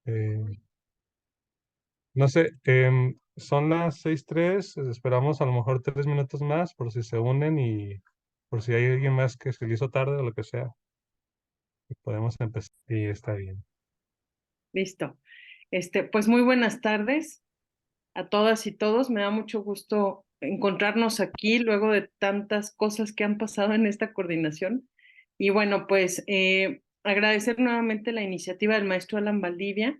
Eh, no sé, son las 6:03, esperamos a lo mejor 3 minutos más por si se unen y por si hay alguien más que se le hizo tarde o lo que sea, y podemos empezar y está bien. Listo. Pues muy buenas tardes a todas y todos. Me da mucho gusto encontrarnos aquí luego de tantas cosas que han pasado en esta coordinación. Y bueno, pues agradecer nuevamente la iniciativa del maestro Alan Valdivia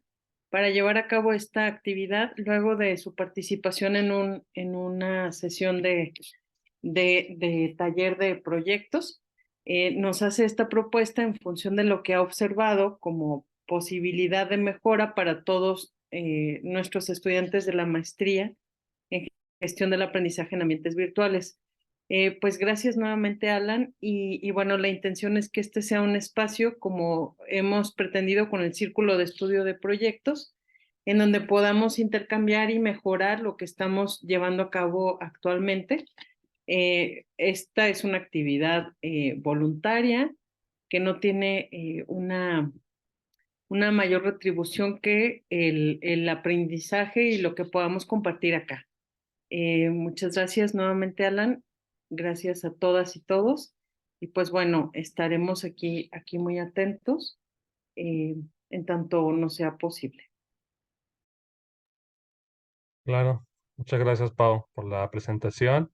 para llevar a cabo esta actividad luego de su participación en una sesión de taller de proyectos. Nos hace esta propuesta en función de lo que ha observado como posibilidad de mejora para todos nuestros estudiantes de la maestría en gestión del aprendizaje en ambientes virtuales. Pues gracias nuevamente, Alan. Y bueno, la intención es que este sea un espacio como hemos pretendido con el Círculo de Estudio de Proyectos, en donde podamos intercambiar y mejorar lo que estamos llevando a cabo actualmente. Esta es una actividad voluntaria que no tiene una mayor retribución que el aprendizaje y lo que podamos compartir acá. Muchas gracias nuevamente, Alan. Gracias a todas y todos. Y pues bueno, estaremos aquí muy atentos eh, en tanto no sea posible. Claro, muchas gracias, Pau, por la presentación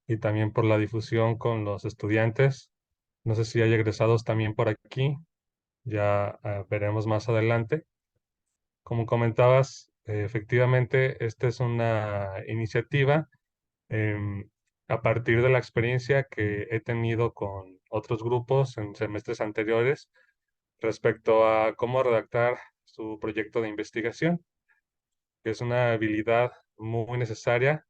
y también por la difusión con los estudiantes. No sé si hay egresados también por aquí, ya veremos más adelante. Como comentabas, efectivamente, esta es una iniciativa em, a partir de la experiencia que he tenido con otros grupos en semestres anteriores respecto a cómo redactar su proyecto de investigación, que es una habilidad muy necesaria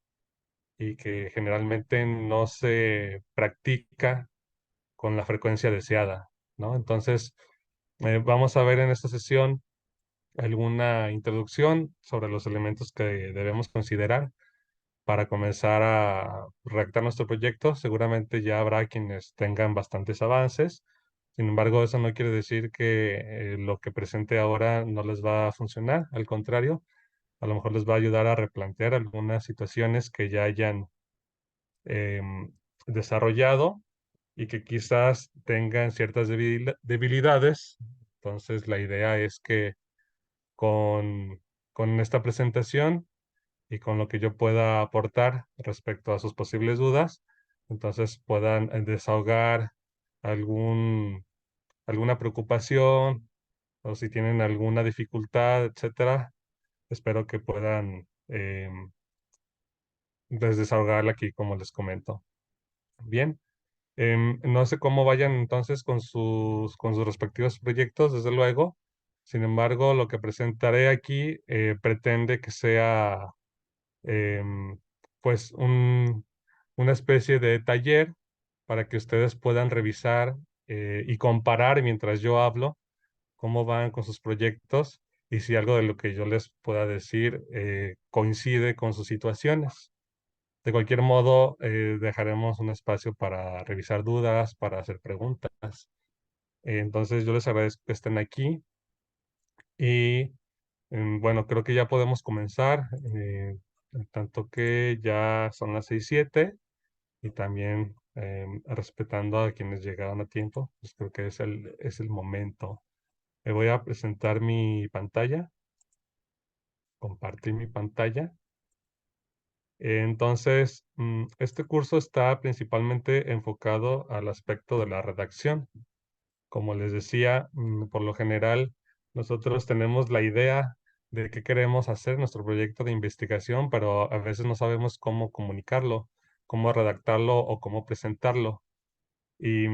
y que generalmente no se practica con la frecuencia deseada, ¿no? Entonces, vamos a ver en esta sesión alguna introducción sobre los elementos que debemos considerar para comenzar a redactar nuestro proyecto. Seguramente ya habrá quienes tengan bastantes avances. Sin embargo, eso no quiere decir que lo que presente ahora no les va a funcionar. Al contrario, a lo mejor les va a ayudar a replantear algunas situaciones que ya hayan em, desarrollado y que quizás tengan ciertas debilidades. Entonces, la idea es que con, con esta presentación y con lo que yo pueda aportar respecto a sus posibles dudas, entonces puedan desahogar algún, alguna preocupación o si tienen alguna dificultad, etcétera. Espero que puedan desahogarla aquí, como les comento. Bien. No sé cómo vayan entonces con sus respectivos proyectos, desde luego. Sin embargo, lo que presentaré aquí pretende que sea em, pues una especie de taller para que ustedes puedan revisar y comparar mientras yo hablo cómo van con sus proyectos y si algo de lo que yo les pueda decir coincide con sus situaciones. De cualquier modo, dejaremos un espacio para revisar dudas, para hacer preguntas. Entonces, yo les agradezco que estén aquí y bueno, creo que ya podemos comenzar, en tanto que ya son las 6:07 y también respetando a quienes llegaron a tiempo, pues creo que es el momento. Me voy a presentar mi pantalla, compartir mi pantalla. Entonces, este curso está principalmente enfocado al aspecto de la redacción. Como les decía, por lo general, nosotros tenemos la idea de qué queremos hacer nuestro proyecto de investigación, pero a veces no sabemos cómo comunicarlo, cómo redactarlo o cómo presentarlo. Y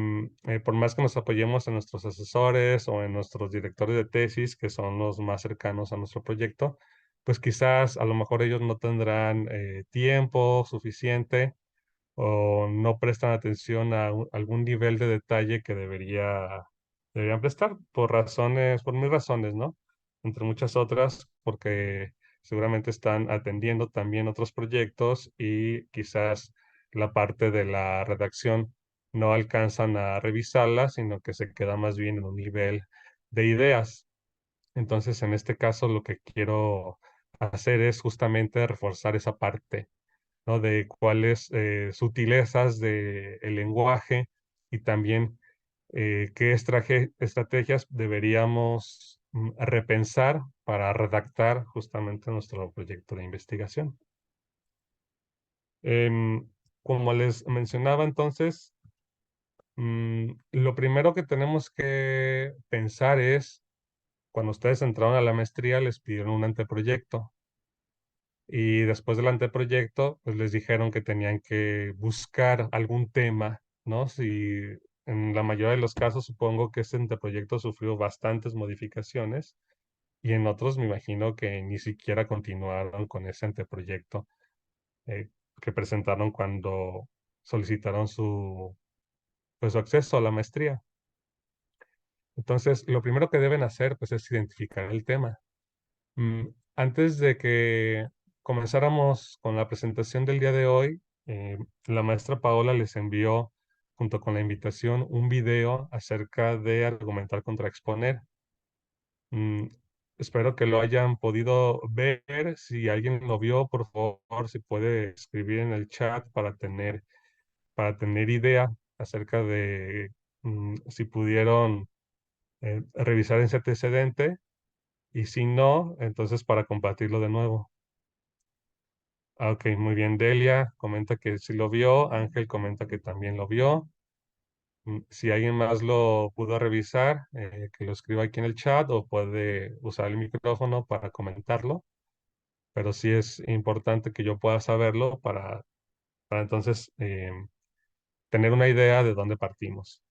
por más que nos apoyemos en nuestros asesores o en nuestros directores de tesis, que son los más cercanos a nuestro proyecto, pues quizás a lo mejor ellos no tendrán tiempo suficiente o no prestan atención a algún nivel de detalle que deberían prestar por razones, por mil razones, ¿no? Entre muchas otras, porque seguramente están atendiendo también otros proyectos y quizás la parte de la redacción no alcanzan a revisarla, sino que se queda más bien en un nivel de ideas. Entonces, en este caso, lo que quiero hacer es justamente reforzar esa parte, ¿no? De cuáles sutilezas del lenguaje y también qué estrategias deberíamos repensar para redactar justamente nuestro proyecto de investigación. Em, Como les mencionaba entonces, lo primero que tenemos que pensar es, cuando ustedes entraron a la maestría, les pidieron un anteproyecto. Y después del anteproyecto, pues les dijeron que tenían que buscar algún tema, ¿no? Si en la mayoría de los casos supongo que ese anteproyecto sufrió bastantes modificaciones y en otros me imagino que ni siquiera continuaron con ese anteproyecto eh, que presentaron cuando solicitaron pues, su acceso a la maestría. Entonces, lo primero que deben hacer, pues, es identificar el tema. Mm, Antes de que comenzáramos con la presentación del día de hoy, la maestra Paola les envió, junto con la invitación, un video acerca de argumentar contra exponer. Mm, Espero que lo hayan podido ver. Si alguien lo vio, por favor, si puede escribir en el chat para tener idea acerca de si pudieron revisar ese antecedente y si no, entonces para compartirlo de nuevo. Ah, ok, muy bien. Delia comenta que sí lo vio. Ángel comenta que también lo vio. Si alguien más lo pudo revisar, que lo escriba aquí en el chat o puede usar el micrófono para comentarlo. Pero sí es importante que yo pueda saberlo para entonces tener una idea de dónde partimos.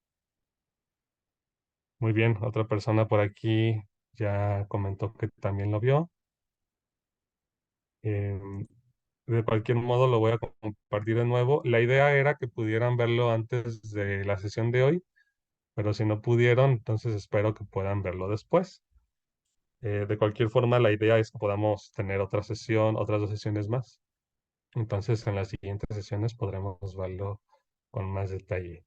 Muy bien, otra persona por aquí ya comentó que también lo vio. Em, de cualquier modo, lo voy a compartir de nuevo. La idea era que pudieran verlo antes de la sesión de hoy, pero si no pudieron, entonces espero que puedan verlo después. De cualquier forma, la idea es que podamos tener otra sesión, otras dos sesiones más. Entonces, en las siguientes sesiones podremos verlo con más detalle.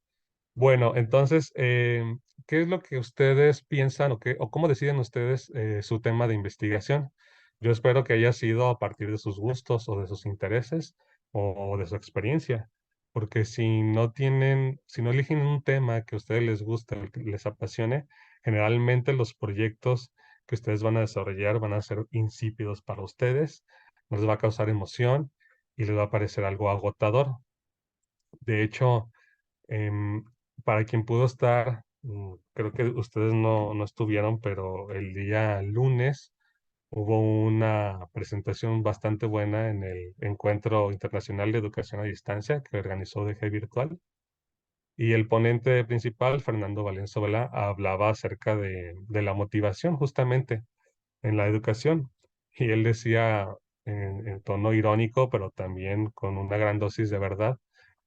Bueno, entonces, ¿qué es lo que ustedes piensan o cómo deciden ustedes su tema de investigación? Yo espero que haya sido a partir de sus gustos o de sus intereses o de su experiencia, porque si no eligen un tema que a ustedes les guste, o que les apasione, generalmente los proyectos que ustedes van a desarrollar van a ser insípidos para ustedes, no les va a causar emoción y les va a parecer algo agotador. De hecho, Em, para quien pudo estar, creo que ustedes no estuvieron, pero el día lunes hubo una presentación bastante buena en el Encuentro Internacional de Educación a Distancia que organizó DG Virtual. Y el ponente principal, Fernando Valenzuela, hablaba acerca de la motivación justamente en la educación. Y él decía en tono irónico, pero también con una gran dosis de verdad,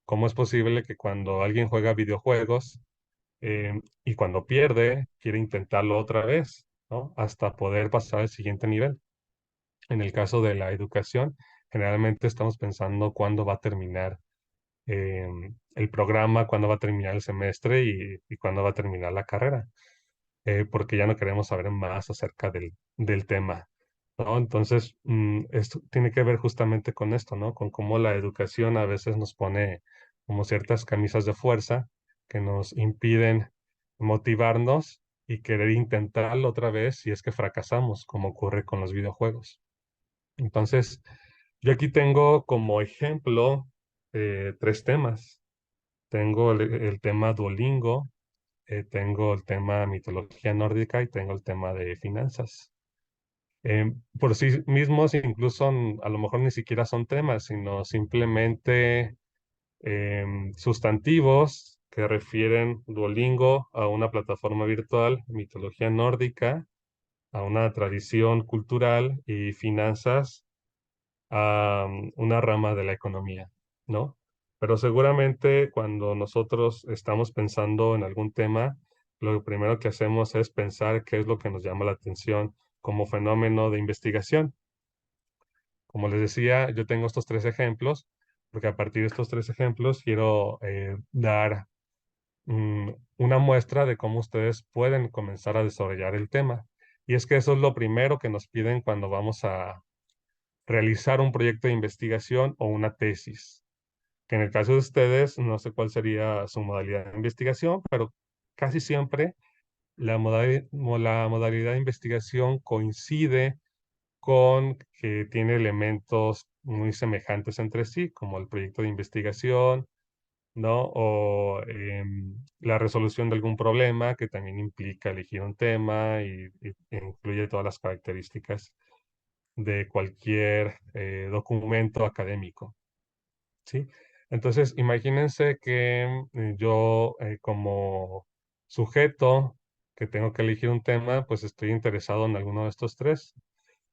cómo es posible que cuando alguien juega videojuegos y cuando pierde, quiere intentarlo otra vez, ¿no? Hasta poder pasar al siguiente nivel. En el caso de la educación, generalmente estamos pensando cuándo va a terminar el programa, cuándo va a terminar el semestre y cuándo va a terminar la carrera, porque ya no queremos saber más acerca del tema, ¿no? Entonces, esto tiene que ver justamente con esto, ¿no? Con cómo la educación a veces nos pone como ciertas camisas de fuerza que nos impiden motivarnos y querer intentarlo otra vez si es que fracasamos, como ocurre con los videojuegos. Entonces, yo aquí tengo como ejemplo tres temas. Tengo el tema Duolingo, tengo el tema mitología nórdica y tengo el tema de finanzas. Por sí mismos, incluso a lo mejor ni siquiera son temas, sino simplemente sustantivos que refieren Duolingo a una plataforma virtual, mitología nórdica, a una tradición cultural y finanzas a una rama de la economía, ¿no? Pero seguramente cuando nosotros estamos pensando en algún tema, lo primero que hacemos es pensar qué es lo que nos llama la atención como fenómeno de investigación. Como les decía, yo tengo estos tres ejemplos, porque a partir de estos tres ejemplos quiero dar una muestra de cómo ustedes pueden comenzar a desarrollar el tema. Y es que eso es lo primero que nos piden cuando vamos a realizar un proyecto de investigación o una tesis. Que en el caso de ustedes, no sé cuál sería su modalidad de investigación, pero casi siempre la modalidad de investigación coincide con que tiene elementos muy semejantes entre sí, como el proyecto de investigación, ¿no? O la resolución de algún problema que también implica elegir un tema y incluye todas las características de cualquier documento académico, ¿sí? Entonces, imagínense que yo como sujeto que tengo que elegir un tema, pues estoy interesado en alguno de estos tres.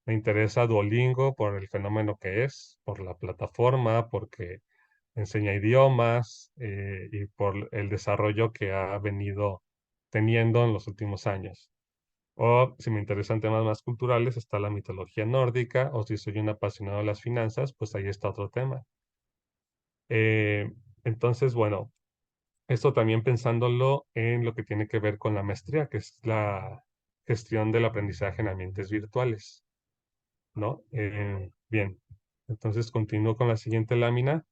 Me interesa Duolingo por el fenómeno que es, por la plataforma, porque enseña idiomas y por el desarrollo que ha venido teniendo en los últimos años. O si me interesan temas más culturales, está la mitología nórdica, o si soy un apasionado de las finanzas, pues ahí está otro tema. Eh, entonces, bueno, esto también pensándolo en lo que tiene que ver con la maestría, que es la gestión del aprendizaje en ambientes virtuales, ¿no? Bien, entonces continúo con la siguiente lámina.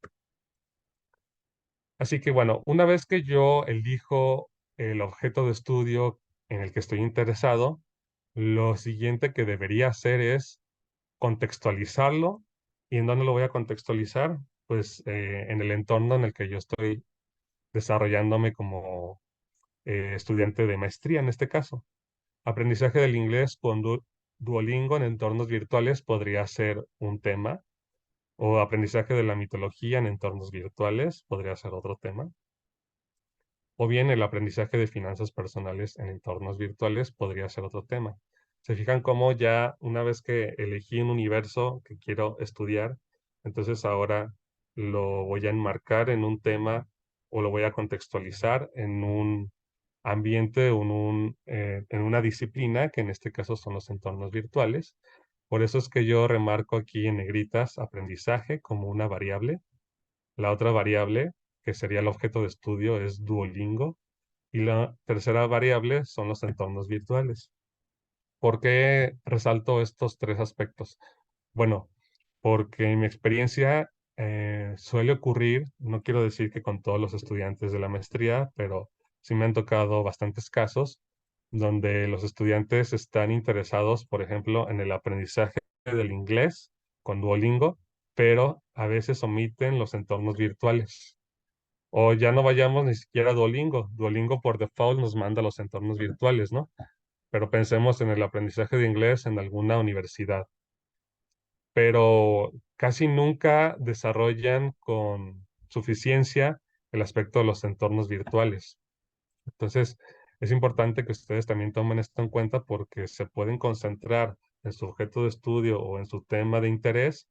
Así que bueno, una vez que yo elijo el objeto de estudio en el que estoy interesado, lo siguiente que debería hacer es contextualizarlo. ¿Y en dónde lo voy a contextualizar? Pues en el entorno en el que yo estoy desarrollándome como estudiante de maestría en este caso. Aprendizaje del inglés con Duolingo en entornos virtuales podría ser un tema, o aprendizaje de la mitología en entornos virtuales podría ser otro tema. O bien el aprendizaje de finanzas personales en entornos virtuales podría ser otro tema. Se fijan cómo ya una vez que elegí un universo que quiero estudiar, entonces ahora lo voy a enmarcar en un tema o lo voy a contextualizar en un ambiente o en una disciplina, que en este caso son los entornos virtuales. Por eso es que yo remarco aquí en negritas aprendizaje como una variable. La otra variable, que sería el objeto de estudio, es Duolingo. Y la tercera variable son los entornos virtuales. ¿Por qué resalto estos tres aspectos? Bueno, porque en mi experiencia suele ocurrir, no quiero decir que con todos los estudiantes de la maestría, pero sí me han tocado bastantes casos donde los estudiantes están interesados, por ejemplo, en el aprendizaje del inglés con Duolingo, pero a veces omiten los entornos virtuales. O ya no vayamos ni siquiera a Duolingo. Duolingo por default nos manda los entornos virtuales, ¿no? Pero pensemos en el aprendizaje de inglés en alguna universidad. Pero casi nunca desarrollan con suficiencia el aspecto de los entornos virtuales. Entonces, es importante que ustedes también tomen esto en cuenta porque se pueden concentrar en su objeto de estudio o en su tema de interés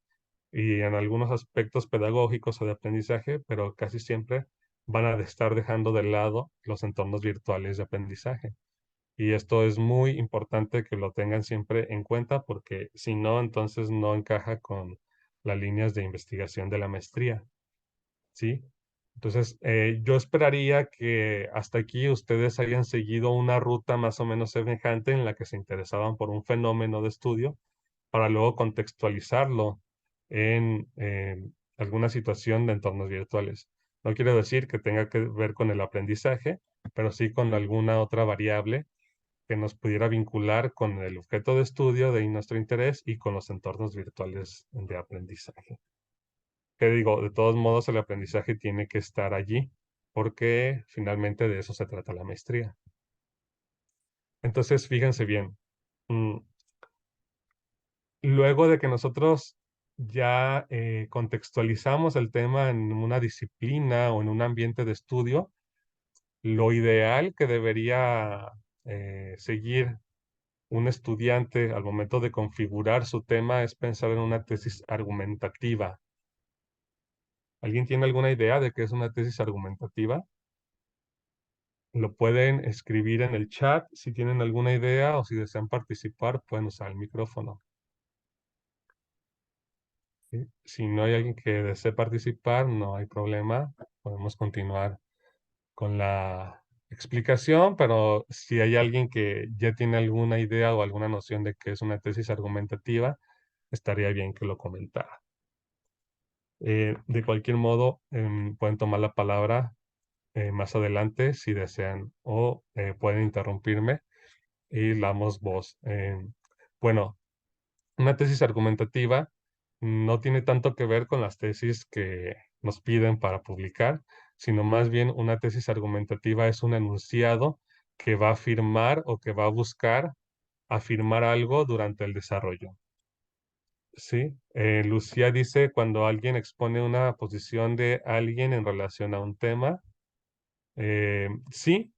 y en algunos aspectos pedagógicos o de aprendizaje, pero casi siempre van a estar dejando de lado los entornos virtuales de aprendizaje. Y esto es muy importante que lo tengan siempre en cuenta porque si no, entonces no encaja con las líneas de investigación de la maestría, ¿sí? Entonces, yo esperaría que hasta aquí ustedes hayan seguido una ruta más o menos semejante en la que se interesaban por un fenómeno de estudio para luego contextualizarlo en alguna situación de entornos virtuales. No quiero decir que tenga que ver con el aprendizaje, pero sí con alguna otra variable que nos pudiera vincular con el objeto de estudio de nuestro interés y con los entornos virtuales de aprendizaje. Que digo, de todos modos el aprendizaje tiene que estar allí porque finalmente de eso se trata la maestría. Entonces, fíjense bien, mm, luego de que nosotros ya contextualizamos el tema en una disciplina o en un ambiente de estudio, lo ideal que debería seguir un estudiante al momento de configurar su tema es pensar en una tesis argumentativa. ¿Alguien tiene alguna idea de qué es una tesis argumentativa? Lo pueden escribir en el chat si tienen alguna idea o si desean participar, pueden usar el micrófono. ¿Sí? Si no hay alguien que desee participar, no hay problema. Podemos continuar con la explicación, pero si hay alguien que ya tiene alguna idea o alguna noción de qué es una tesis argumentativa, estaría bien que lo comentara. De cualquier modo, pueden tomar la palabra más adelante si desean o pueden interrumpirme y la damos voz. Bueno, una tesis argumentativa no tiene tanto que ver con las tesis que nos piden para publicar, sino más bien una tesis argumentativa es un enunciado que va a afirmar o que va a buscar afirmar algo durante el desarrollo. Sí, Lucía dice cuando alguien expone una posición de alguien en relación a un tema, sí,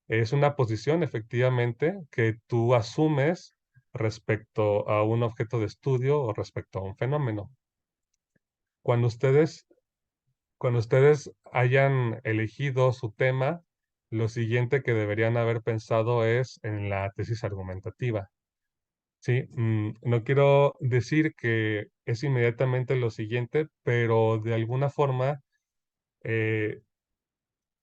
es una posición efectivamente que tú asumes respecto a un objeto de estudio o respecto a un fenómeno. Cuando ustedes, cuando ustedes hayan elegido su tema, lo siguiente que deberían haber pensado es en la tesis argumentativa. Sí, no quiero decir que es inmediatamente lo siguiente, pero de alguna forma, eh,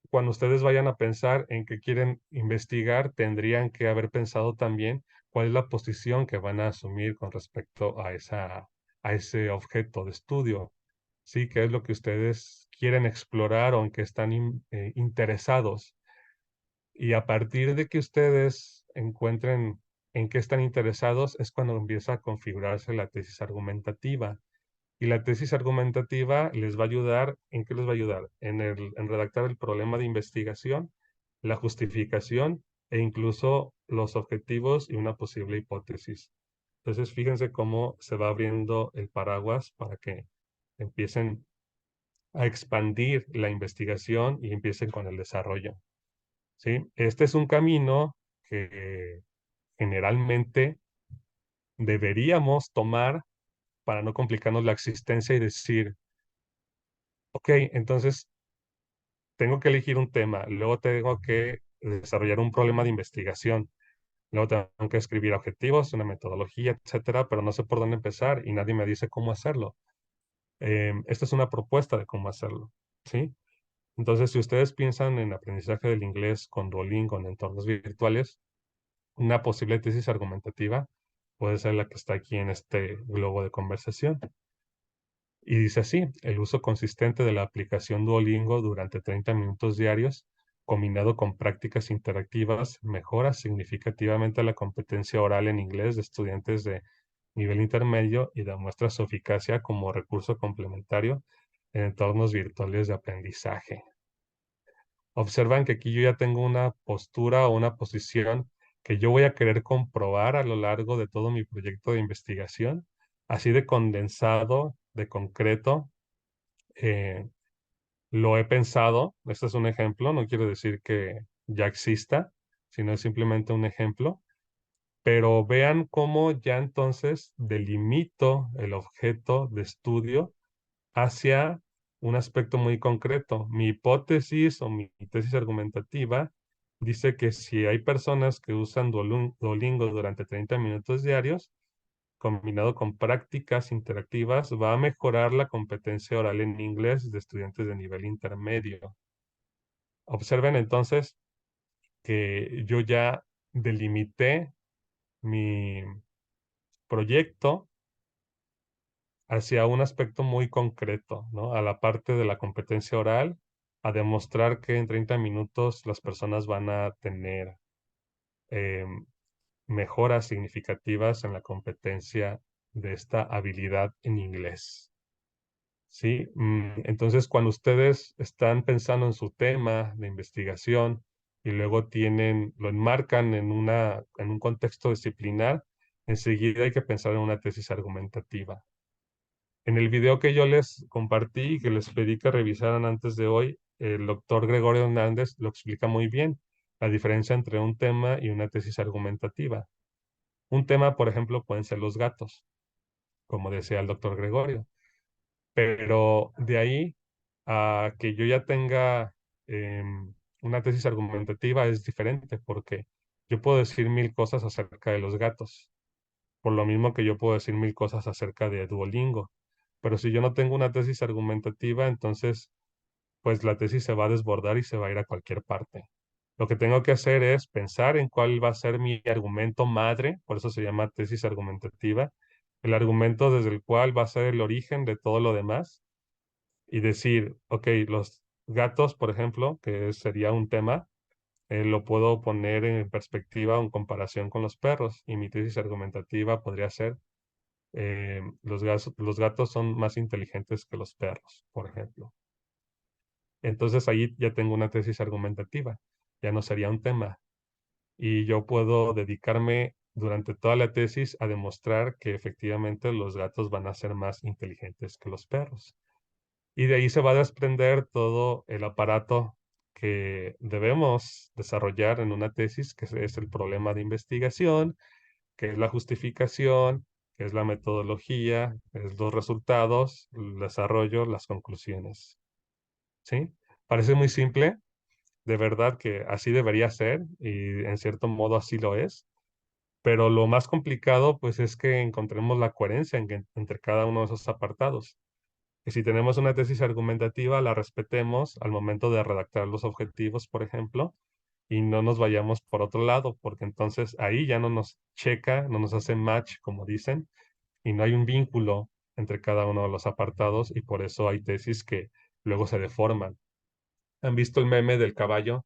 cuando ustedes vayan a pensar en qué quieren investigar, tendrían que haber pensado también cuál es la posición que van a asumir con respecto a ese objeto de estudio. Sí, qué es lo que ustedes quieren explorar o en qué están interesados. Y a partir de que ustedes encuentren en qué están interesados, es cuando empieza a configurarse la tesis argumentativa. Y la tesis argumentativa les va a ayudar, ¿en qué les va a ayudar? En redactar el problema de investigación, la justificación e incluso los objetivos y una posible hipótesis. Entonces, fíjense cómo se va abriendo el paraguas para que empiecen a expandir la investigación y empiecen con el desarrollo. ¿Sí? Este es un camino que generalmente deberíamos tomar para no complicarnos la existencia y decir, ok, entonces tengo que elegir un tema, luego tengo que desarrollar un problema de investigación, luego tengo que escribir objetivos, una metodología, etcétera, pero no sé por dónde empezar y nadie me dice cómo hacerlo. Esta es una propuesta de cómo hacerlo, ¿sí? Entonces, si ustedes piensan en aprendizaje del inglés con Duolingo en entornos virtuales, una posible tesis argumentativa puede ser la que está aquí en este globo de conversación. Y dice así, el uso consistente de la aplicación Duolingo durante 30 minutos diarios, combinado con prácticas interactivas, mejora significativamente la competencia oral en inglés de estudiantes de nivel intermedio y demuestra su eficacia como recurso complementario en entornos virtuales de aprendizaje. Observan que aquí yo ya tengo una postura o una posición que yo voy a querer comprobar a lo largo de todo mi proyecto de investigación, así de condensado, de concreto. eh, lo he pensado, este es un ejemplo, no quiero decir que ya exista, sino es simplemente un ejemplo, pero vean cómo ya entonces delimito el objeto de estudio hacia un aspecto muy concreto. Mi hipótesis o mi tesis argumentativa dice que si hay personas que usan Duolingo durante 30 minutos diarios, combinado con prácticas interactivas, va a mejorar la competencia oral en inglés de estudiantes de nivel intermedio. Observen entonces que yo ya delimité mi proyecto hacia un aspecto muy concreto, ¿no? A la parte de la competencia oral, a demostrar que en 30 minutos las personas van a tener em, mejoras significativas en la competencia de esta habilidad en inglés. ¿Sí? Entonces, cuando ustedes están pensando en su tema de investigación y luego lo enmarcan en un contexto disciplinar, enseguida hay que pensar en una tesis argumentativa. En el video que yo les compartí y que les pedí que revisaran antes de hoy, el doctor Gregorio Hernández lo explica muy bien, la diferencia entre un tema y una tesis argumentativa. Un tema, por ejemplo, pueden ser los gatos, como decía el doctor Gregorio, pero de ahí a que yo ya tenga una tesis argumentativa es diferente, porque yo puedo decir mil cosas acerca de los gatos, por lo mismo que yo puedo decir mil cosas acerca de Duolingo. Pero si yo no tengo una tesis argumentativa, entonces, pues la tesis se va a desbordar y se va a ir a cualquier parte. Lo que tengo que hacer es pensar en cuál va a ser mi argumento madre, por eso se llama tesis argumentativa, el argumento desde el cual va a ser el origen de todo lo demás y decir, ok, los gatos, por ejemplo, que sería un tema, lo puedo poner en perspectiva o en comparación con los perros y mi tesis argumentativa podría ser, los gatos son más inteligentes que los perros, por ejemplo. Entonces ahí ya tengo una tesis argumentativa, ya no sería un tema. Y yo puedo dedicarme durante toda la tesis a demostrar que efectivamente los gatos van a ser más inteligentes que los perros. Y de ahí se va a desprender todo el aparato que debemos desarrollar en una tesis, que es el problema de investigación, que es la justificación, que es la metodología, que es los resultados, el desarrollo, las conclusiones. ¿Sí? Parece muy simple, de verdad que así debería ser y en cierto modo así lo es, pero lo más complicado pues es que encontremos la coherencia entre cada uno de esos apartados. Que si tenemos una tesis argumentativa, la respetemos al momento de redactar los objetivos, por ejemplo, y no nos vayamos por otro lado, porque entonces ahí ya no nos checa, no nos hace match, como dicen, y no hay un vínculo entre cada uno de los apartados y por eso hay tesis que luego se deforman. ¿Han visto el meme del caballo,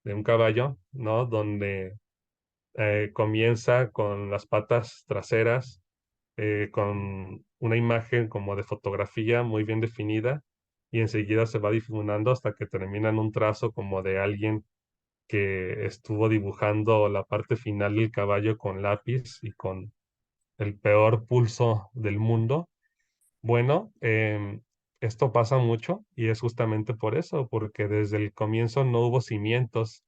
de un caballo, ¿no? Donde comienza con las patas traseras, con una imagen como de fotografía muy bien definida y enseguida se va difuminando hasta que termina en un trazo como de alguien que estuvo dibujando la parte final del caballo con lápiz y con el peor pulso del mundo? Bueno, esto pasa mucho y es justamente por eso, porque desde el comienzo no hubo cimientos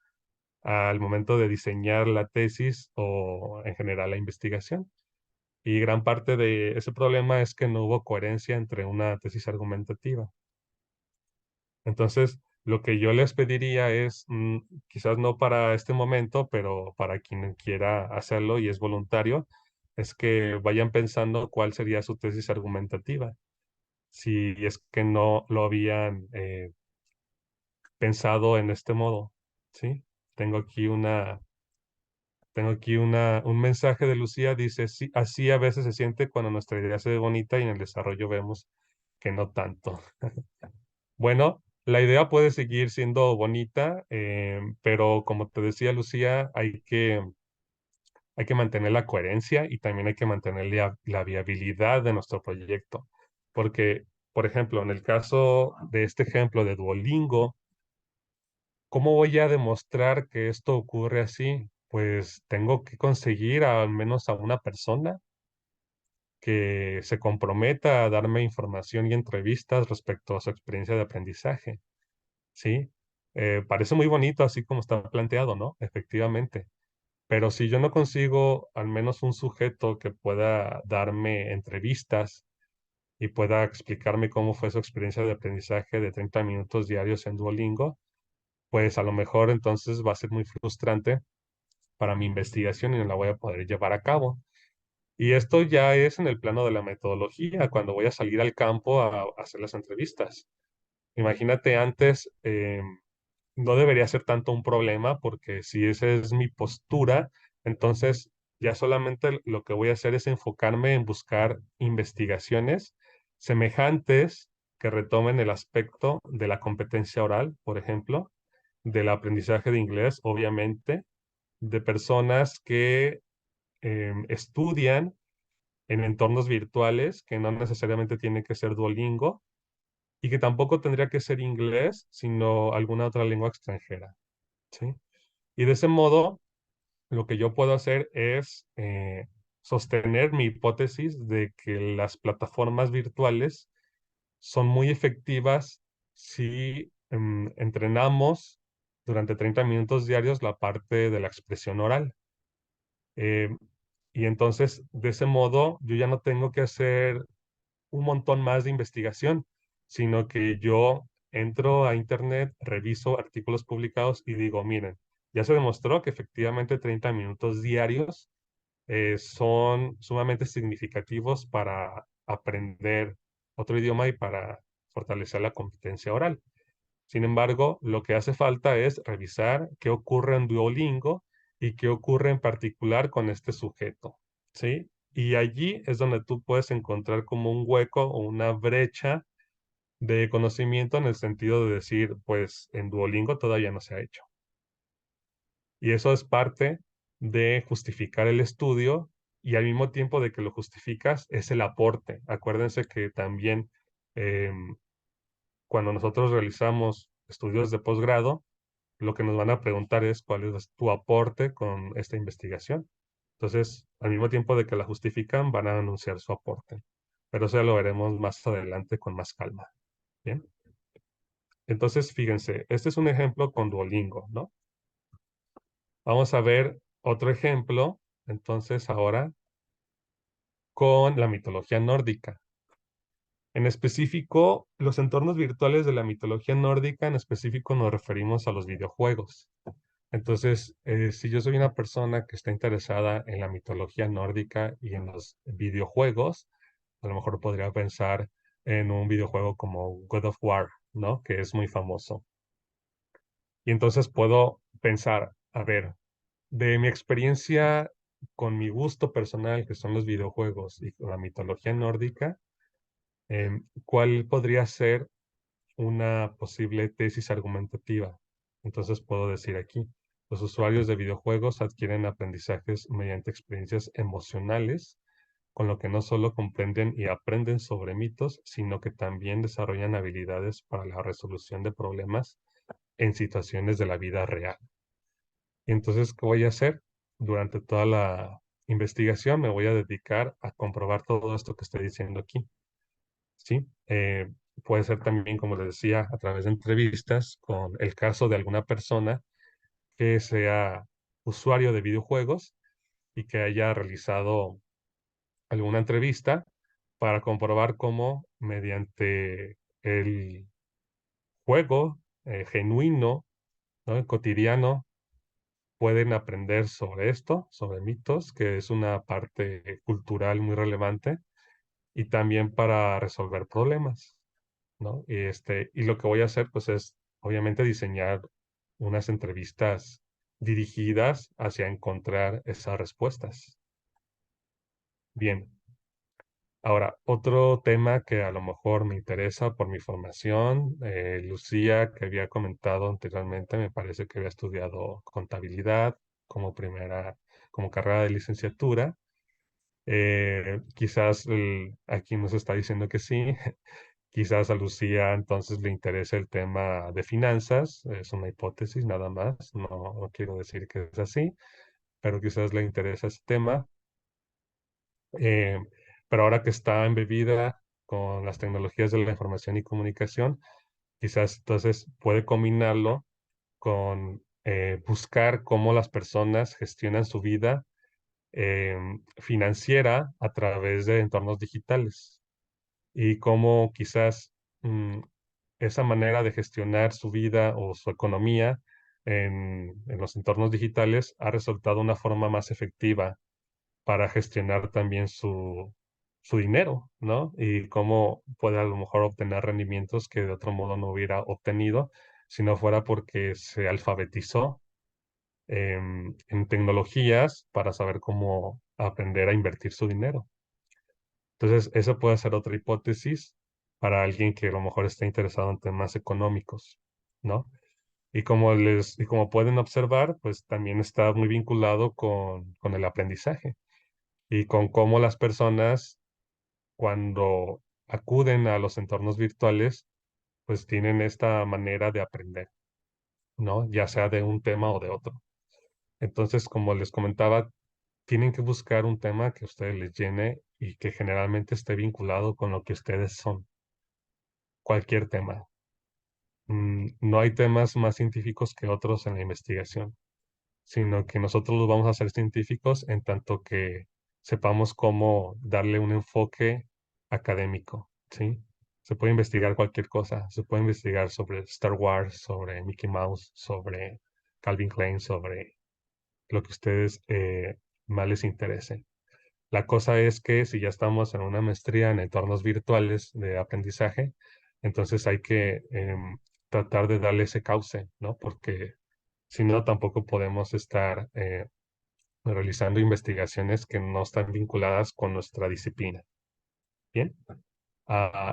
al momento de diseñar la tesis o en general la investigación. Y gran parte de ese problema es que no hubo coherencia entre una tesis argumentativa. Entonces, lo que yo les pediría es, quizás no para este momento, pero para quien quiera hacerlo y es voluntario, es que vayan pensando cuál sería su tesis argumentativa. Si es que no lo habían pensado en este modo, ¿sí? Tengo aquí una, un mensaje de Lucía, dice: "Sí, así a veces se siente cuando nuestra idea se ve bonita y en el desarrollo vemos que no tanto". Bueno, la idea puede seguir siendo bonita, pero como te decía Lucía, hay que mantener la coherencia y también hay que mantener la viabilidad de nuestro proyecto. Porque, por ejemplo, en el caso de este ejemplo de Duolingo, ¿cómo voy a demostrar que esto ocurre así? Pues tengo que conseguir al menos a una persona que se comprometa a darme información y entrevistas respecto a su experiencia de aprendizaje, ¿sí? Parece muy bonito así como está planteado, ¿no? Efectivamente. Pero si yo no consigo al menos un sujeto que pueda darme entrevistas y pueda explicarme cómo fue su experiencia de aprendizaje de 30 minutos diarios en Duolingo, pues a lo mejor entonces va a ser muy frustrante para mi investigación y no la voy a poder llevar a cabo. Y esto ya es en el plano de la metodología, cuando voy a salir al campo a hacer las entrevistas. Imagínate antes, no debería ser tanto un problema porque si esa es mi postura, entonces ya solamente lo que voy a hacer es enfocarme en buscar investigaciones semejantes que retomen el aspecto de la competencia oral, por ejemplo, del aprendizaje de inglés, obviamente, de personas que estudian en entornos virtuales, que no necesariamente tiene que ser Duolingo y que tampoco tendría que ser inglés, sino alguna otra lengua extranjera, ¿sí? Y de ese modo, lo que yo puedo hacer es sostener mi hipótesis de que las plataformas virtuales son muy efectivas si entrenamos durante 30 minutos diarios la parte de la expresión oral. Eh, y entonces, de ese modo, yo ya no tengo que hacer un montón más de investigación, sino que yo entro a Internet, reviso artículos publicados y digo, miren, ya se demostró que efectivamente 30 minutos diarios son sumamente significativos para aprender otro idioma y para fortalecer la competencia oral. Sin embargo, lo que hace falta es revisar qué ocurre en Duolingo y qué ocurre en particular con este sujeto, ¿sí? Y allí es donde tú puedes encontrar como un hueco o una brecha de conocimiento en el sentido de decir, pues en Duolingo todavía no se ha hecho. Y eso es parte de justificar el estudio y al mismo tiempo de que lo justificas es el aporte. Acuérdense que también em, cuando nosotros realizamos estudios de posgrado, lo que nos van a preguntar es cuál es tu aporte con esta investigación. Entonces, al mismo tiempo de que la justifican, van a anunciar su aporte. Pero eso ya lo veremos más adelante con más calma. Bien. Entonces, fíjense, este es un ejemplo con Duolingo, ¿no? Vamos a ver otro ejemplo, entonces ahora con la mitología nórdica. En específico, los entornos virtuales de la mitología nórdica, en específico nos referimos a los videojuegos. Entonces, si yo soy una persona que está interesada en la mitología nórdica y en los videojuegos, a lo mejor podría pensar en un videojuego como God of War, ¿no? Que es muy famoso. Y entonces puedo pensar, a ver, de mi experiencia con mi gusto personal, que son los videojuegos y con la mitología nórdica, ¿cuál podría ser una posible tesis argumentativa? Entonces puedo decir aquí, los usuarios de videojuegos adquieren aprendizajes mediante experiencias emocionales, con lo que no solo comprenden y aprenden sobre mitos, sino que también desarrollan habilidades para la resolución de problemas en situaciones de la vida real. Y entonces, ¿qué voy a hacer? Durante toda la investigación me voy a dedicar a comprobar todo esto que estoy diciendo aquí, ¿sí? Puede ser también, como les decía, a través de entrevistas con el caso de alguna persona que sea usuario de videojuegos y que haya realizado alguna entrevista para comprobar cómo mediante el juego genuino, ¿no? Cotidiano, pueden aprender sobre esto, sobre mitos, que es una parte cultural muy relevante, y también para resolver problemas, ¿no? Y lo que voy a hacer, pues, es obviamente diseñar unas entrevistas dirigidas hacia encontrar esas respuestas. Bien. Ahora, otro tema que a lo mejor me interesa por mi formación, Lucía, que había comentado anteriormente, me parece que había estudiado contabilidad como como carrera de licenciatura. Quizás aquí nos está diciendo que sí, quizás a Lucía entonces le interese el tema de finanzas, es una hipótesis nada más, no quiero decir que es así, pero quizás le interesa ese tema. Eh, pero ahora que está embebida con las tecnologías de la información y comunicación, quizás entonces puede combinarlo con buscar cómo las personas gestionan su vida financiera a través de entornos digitales y cómo quizás esa manera de gestionar su vida o su economía en los entornos digitales ha resultado una forma más efectiva para gestionar también su dinero, ¿no? Y cómo puede a lo mejor obtener rendimientos que de otro modo no hubiera obtenido si no fuera porque se alfabetizó en tecnologías para saber cómo aprender a invertir su dinero. Entonces, eso puede ser otra hipótesis para alguien que a lo mejor está interesado en temas económicos, ¿no? Y como pueden observar, pues también está muy vinculado con el aprendizaje y con cómo las personas cuando acuden a los entornos virtuales, pues tienen esta manera de aprender, ¿no? Ya sea de un tema o de otro. Entonces, como les comentaba, tienen que buscar un tema que a ustedes les llene y que generalmente esté vinculado con lo que ustedes son, cualquier tema. No hay temas más científicos que otros en la investigación, sino que nosotros los vamos a hacer científicos en tanto que sepamos cómo darle un enfoque académico, ¿sí? Se puede investigar cualquier cosa, se puede investigar sobre Star Wars, sobre Mickey Mouse, sobre Calvin Klein, sobre lo que a ustedes más les interese. La cosa es que si ya estamos en una maestría en entornos virtuales de aprendizaje, entonces hay que tratar de darle ese cauce, ¿no? Porque si no, tampoco podemos estar realizando investigaciones que no están vinculadas con nuestra disciplina. Bien.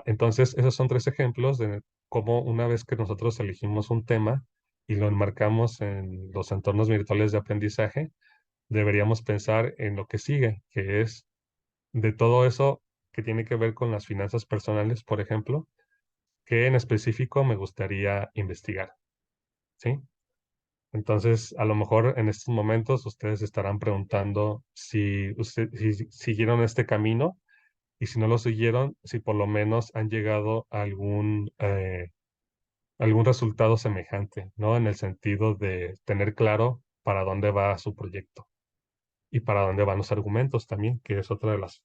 Entonces, esos son tres ejemplos de cómo una vez que nosotros elegimos un tema y lo enmarcamos en los entornos virtuales de aprendizaje, deberíamos pensar en lo que sigue, que es de todo eso que tiene que ver con las finanzas personales, por ejemplo, que en específico me gustaría investigar, ¿sí? Entonces, a lo mejor en estos momentos ustedes estarán preguntando si siguieron este camino y si no lo siguieron, si por lo menos han llegado a algún resultado semejante, ¿no? En el sentido de tener claro para dónde va su proyecto y para dónde van los argumentos también, que es otra de las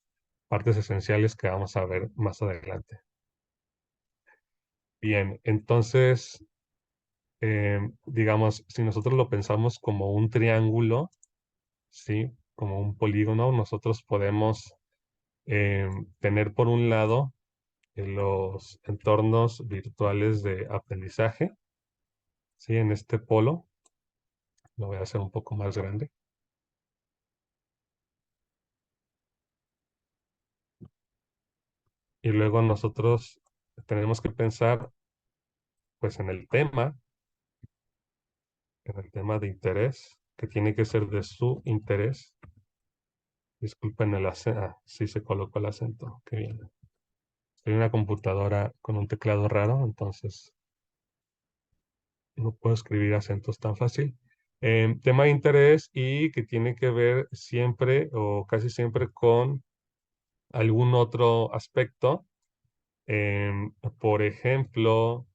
partes esenciales que vamos a ver más adelante. Bien, entonces, digamos, si nosotros lo pensamos como un triángulo, ¿sí? Como un polígono, nosotros podemos tener por un lado los entornos virtuales de aprendizaje, ¿sí? En este polo, lo voy a hacer un poco más grande. Y luego nosotros tenemos que pensar, pues, en el tema de interés, que tiene que ser de su interés. Disculpen el acento, sí se colocó el acento, qué bien. Estoy en una computadora con un teclado raro, entonces no puedo escribir acentos tan fácil. Tema de interés y que tiene que ver siempre o casi siempre con algún otro aspecto, por ejemplo,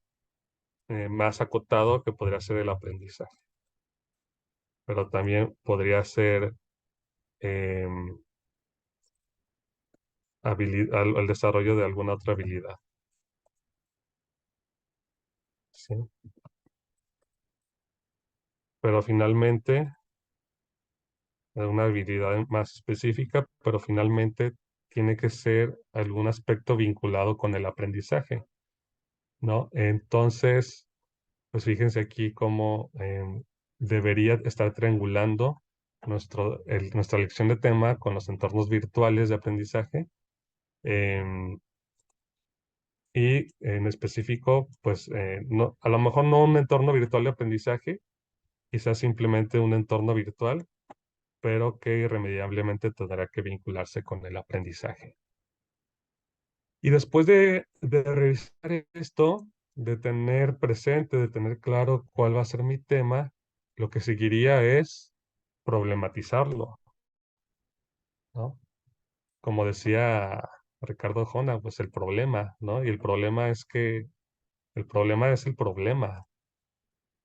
más acotado que podría ser el aprendizaje, pero también podría ser em, el desarrollo de alguna otra habilidad. ¿Sí? Pero finalmente, una habilidad más específica, pero finalmente tiene que ser algún aspecto vinculado con el aprendizaje, ¿no? Entonces, pues fíjense aquí cómo debería estar triangulando nuestra lección de tema con los entornos virtuales de aprendizaje. em, y en específico, pues no, a lo mejor no un entorno virtual de aprendizaje, quizás simplemente un entorno virtual, pero que irremediablemente tendrá que vincularse con el aprendizaje. Y después de revisar esto, de tener presente, de tener claro cuál va a ser mi tema, lo que seguiría es problematizarlo, ¿no? Como decía Ricardo Jona, pues el problema, ¿no? Y el problema es que el problema es el problema.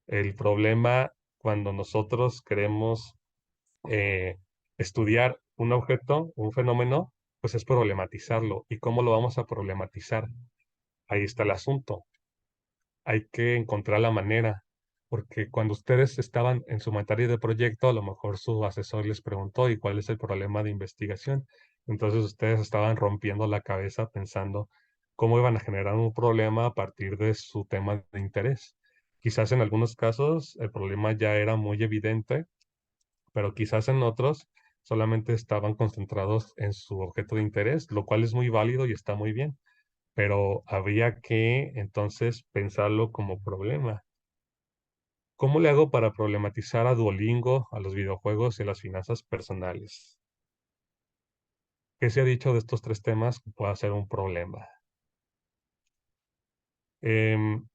El problema cuando nosotros queremos eh, estudiar un objeto, un fenómeno, pues es problematizarlo. ¿Y cómo lo vamos a problematizar? Ahí está el asunto. Hay que encontrar la manera, porque cuando ustedes estaban en su materia de proyecto, a lo mejor su asesor les preguntó, ¿y cuál es el problema de investigación? Entonces ustedes estaban rompiendo la cabeza pensando cómo iban a generar un problema a partir de su tema de interés. Quizás en algunos casos el problema ya era muy evidente, pero quizás en otros solamente estaban concentrados en su objeto de interés, lo cual es muy válido y está muy bien, pero había que entonces pensarlo como problema. ¿Cómo le hago para problematizar a Duolingo, a los videojuegos y a las finanzas personales? ¿Qué se ha dicho de estos tres temas que pueda ser un problema? Em,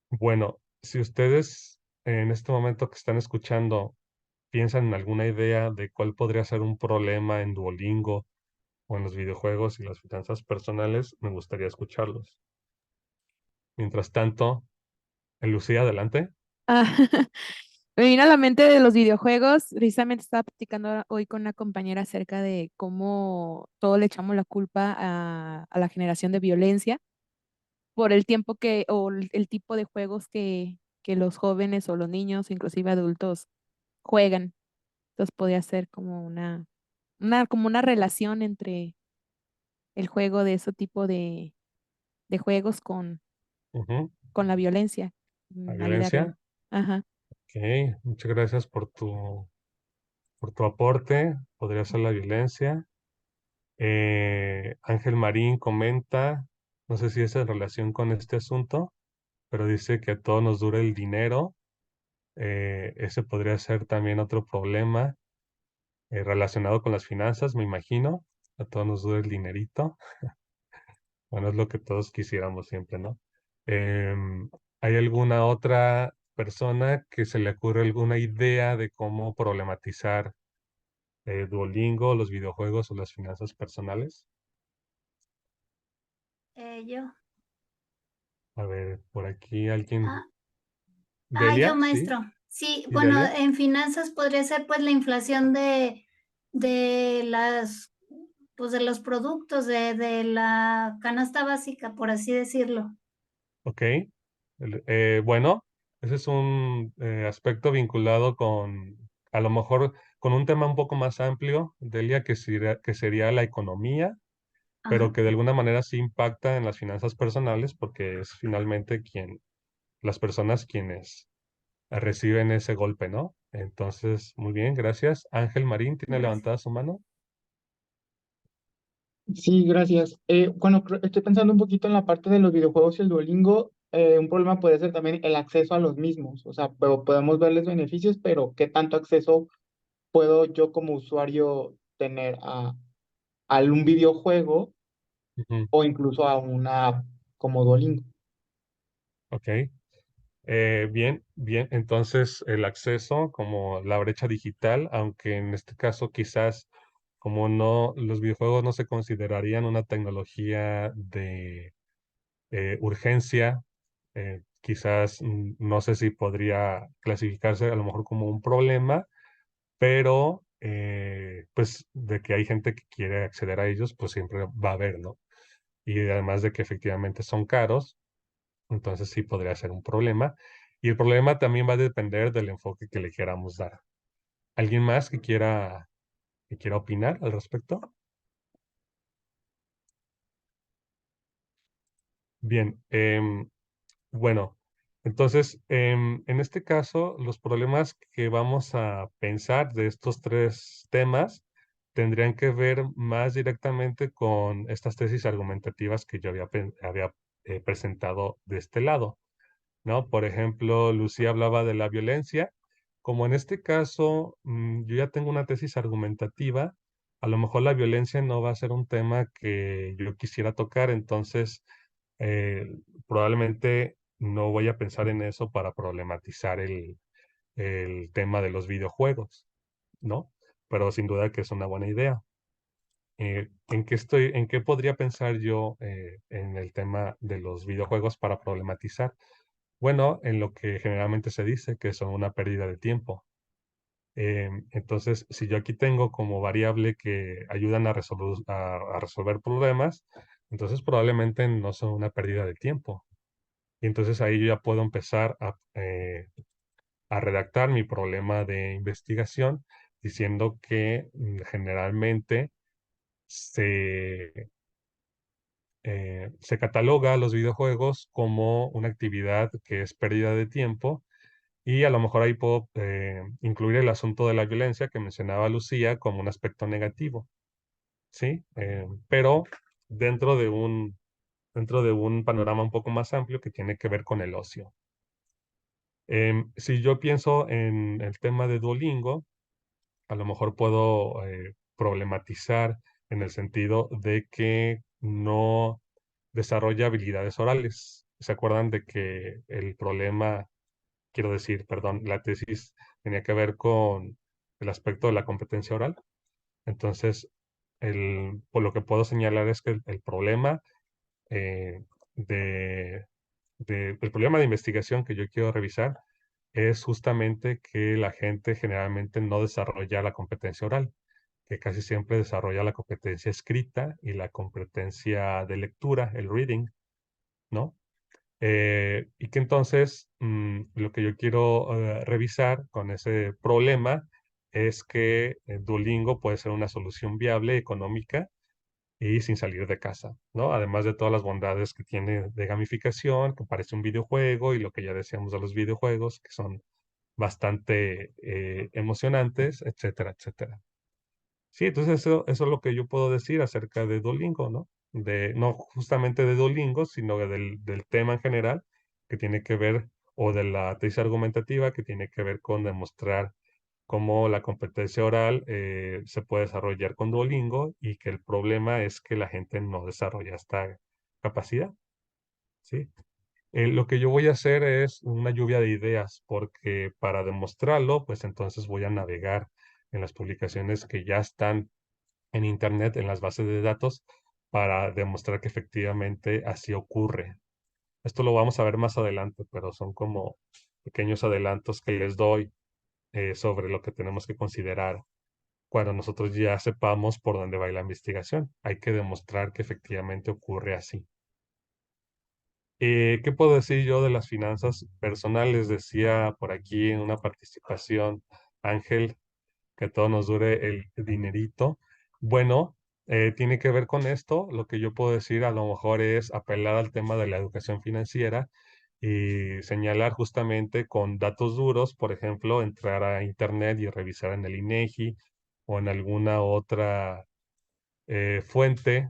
bueno, si ustedes en este momento que están escuchando piensan en alguna idea de cuál podría ser un problema en Duolingo o en los videojuegos y las finanzas personales, me gustaría escucharlos. Mientras tanto, Lucía, adelante. Ah, me vino a la mente de los videojuegos. Precisamente estaba platicando hoy con una compañera acerca de cómo todos le echamos la culpa a la generación de violencia por el tiempo o el tipo de juegos que los jóvenes o los niños, inclusive adultos, juegan. Entonces podría ser como como una relación entre el juego de ese tipo de juegos Ujú. con la violencia. La la vida real. violencia. Ajá. Ok, muchas gracias por tu aporte. Podría ser la violencia. Ángel Marín comenta, no sé si es en relación con este asunto, pero dice que a todos nos dura el dinero. Ese podría ser también otro problema relacionado con las finanzas, me imagino. A todos nos dura el dinerito. Bueno, es lo que todos quisiéramos siempre, ¿no? Em, ¿Hay alguna otra persona que se le ocurre alguna idea de cómo problematizar Duolingo, los videojuegos o las finanzas personales? Yo. A ver, por aquí alguien. Ah, yo, ¿Delia? Sí. maestro. Sí, ¿Y bueno, Delia? en finanzas podría ser pues la inflación de las, pues de los productos, de la canasta básica, por así decirlo. Ok. Bueno, ese es un aspecto vinculado con, a lo mejor, con un tema un poco más amplio, Delia, que sería la economía, pero Ajá. que de alguna manera sí impacta en las finanzas personales, porque es finalmente las personas quienes reciben ese golpe, ¿no? Entonces, muy bien, gracias. Ángel Marín tiene Gracias. levantada su mano. Sí, gracias. Bueno, estoy pensando un poquito en la parte de los videojuegos y el Duolingo. Un problema puede ser también el acceso a los mismos. O sea, podemos verles beneficios, pero ¿qué tanto acceso puedo yo como usuario tener a un videojuego Ujú. o incluso a una app como Duolingo? Ok. Bien, bien. Entonces, el acceso como la brecha digital, aunque en este caso quizás como no, los videojuegos no se considerarían una tecnología de urgencia, quizás no sé si podría clasificarse a lo mejor como un problema, pero pues de que hay gente que quiere acceder a ellos, pues siempre va a haber, ¿no? Y además de que efectivamente son caros, entonces sí podría ser un problema. Y el problema también va a depender del enfoque que le queramos dar. ¿Alguien más que quiera opinar al respecto? Bien, bueno, entonces, en este caso, los problemas que vamos a pensar de estos tres temas tendrían que ver más directamente con estas tesis argumentativas que yo había presentado de este lado. ¿No? Por ejemplo, Lucía hablaba de la violencia. Como en este caso, yo ya tengo una tesis argumentativa, a lo mejor la violencia no va a ser un tema que yo quisiera tocar, entonces eh, probablemente no voy a pensar en eso para problematizar el tema de los videojuegos, ¿no? Pero sin duda que es una buena idea. ¿En qué podría pensar yo en el tema de los videojuegos para problematizar? Bueno, en lo que generalmente se dice que son una pérdida de tiempo. Entonces, si yo aquí tengo como variable que ayudan a resolver problemas, entonces probablemente no son una pérdida de tiempo. Y entonces ahí yo ya puedo empezar a redactar mi problema de investigación diciendo que generalmente se, se cataloga a los videojuegos como una actividad que es pérdida de tiempo. Y a lo mejor ahí puedo incluir el asunto de la violencia que mencionaba Lucía como un aspecto negativo, ¿sí? Pero dentro dentro de un panorama un poco más amplio que tiene que ver con el ocio. Si yo pienso en el tema de Duolingo, a lo mejor puedo problematizar en el sentido de que no desarrolla habilidades orales. ¿Se acuerdan de que el problema, quiero decir, perdón, la tesis tenía que ver con el aspecto de la competencia oral? Entonces, por lo que puedo señalar es que el problema eh, de, el problema de investigación que yo quiero revisar es justamente que la gente generalmente no desarrolla la competencia oral, que casi siempre desarrolla la competencia escrita y la competencia de lectura, el reading, ¿no? Y que entonces lo que yo quiero revisar con ese problema es que Duolingo puede ser una solución viable, económica, y sin salir de casa, ¿no? Además de todas las bondades que tiene de gamificación, que parece un videojuego y lo que ya decíamos de los videojuegos, que son bastante emocionantes, etcétera, etcétera. Sí, entonces eso es lo que yo puedo decir acerca de Duolingo, ¿no? No justamente de Duolingo, sino del tema en general que tiene que ver, o de la tesis argumentativa que tiene que ver con demostrar cómo la competencia oral se puede desarrollar con Duolingo y que el problema es que la gente no desarrolla esta capacidad, ¿sí? Lo que yo voy a hacer es una lluvia de ideas, porque para demostrarlo, pues entonces voy a navegar en las publicaciones que ya están en Internet, en las bases de datos, para demostrar que efectivamente así ocurre. Esto lo vamos a ver más adelante, pero son como pequeños adelantos que les doy sobre lo que tenemos que considerar cuando nosotros ya sepamos por dónde va la investigación. Hay que demostrar que efectivamente ocurre así. ¿Qué puedo decir yo de las finanzas personales? Decía por aquí en una participación Ángel, que todo nos dure el dinerito. Bueno, tiene que ver con esto. Lo que yo puedo decir a lo mejor es apelar al tema de la educación financiera y señalar justamente con datos duros, por ejemplo, entrar a internet y revisar en el INEGI o en alguna otra fuente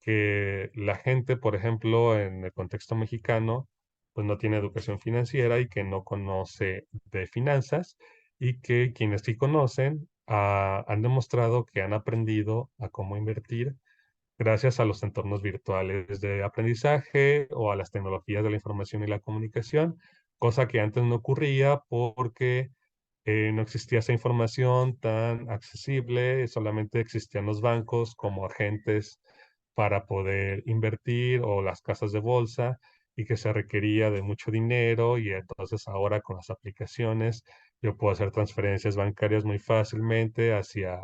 que la gente, por ejemplo, en el contexto mexicano, pues no tiene educación financiera y que no conoce de finanzas y que quienes sí conocen han demostrado que han aprendido a cómo invertir gracias a los entornos virtuales de aprendizaje o a las tecnologías de la información y la comunicación, cosa que antes no ocurría porque no existía esa información tan accesible, solamente existían los bancos como agentes para poder invertir o las casas de bolsa y que se requería de mucho dinero y entonces ahora con las aplicaciones yo puedo hacer transferencias bancarias muy fácilmente hacia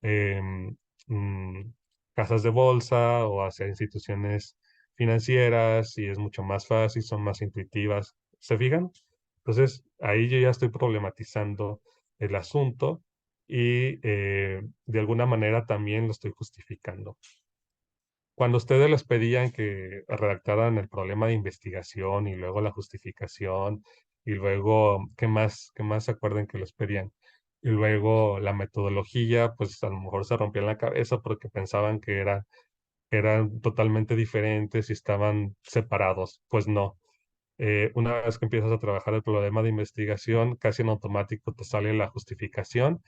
em, mm, casas de bolsa o hacia instituciones financieras y es mucho más fácil, son más intuitivas. ¿Se fijan? Entonces, ahí yo ya estoy problematizando el asunto y de alguna manera también lo estoy justificando. Cuando ustedes les pedían que redactaran el problema de investigación y luego la justificación y luego, qué más se acuerdan que les pedían? Y luego la metodología, pues a lo mejor se rompían la cabeza porque pensaban que eran totalmente diferentes y estaban separados. Pues no. Una vez que empiezas a trabajar el problema de investigación, casi en automático te sale la justificación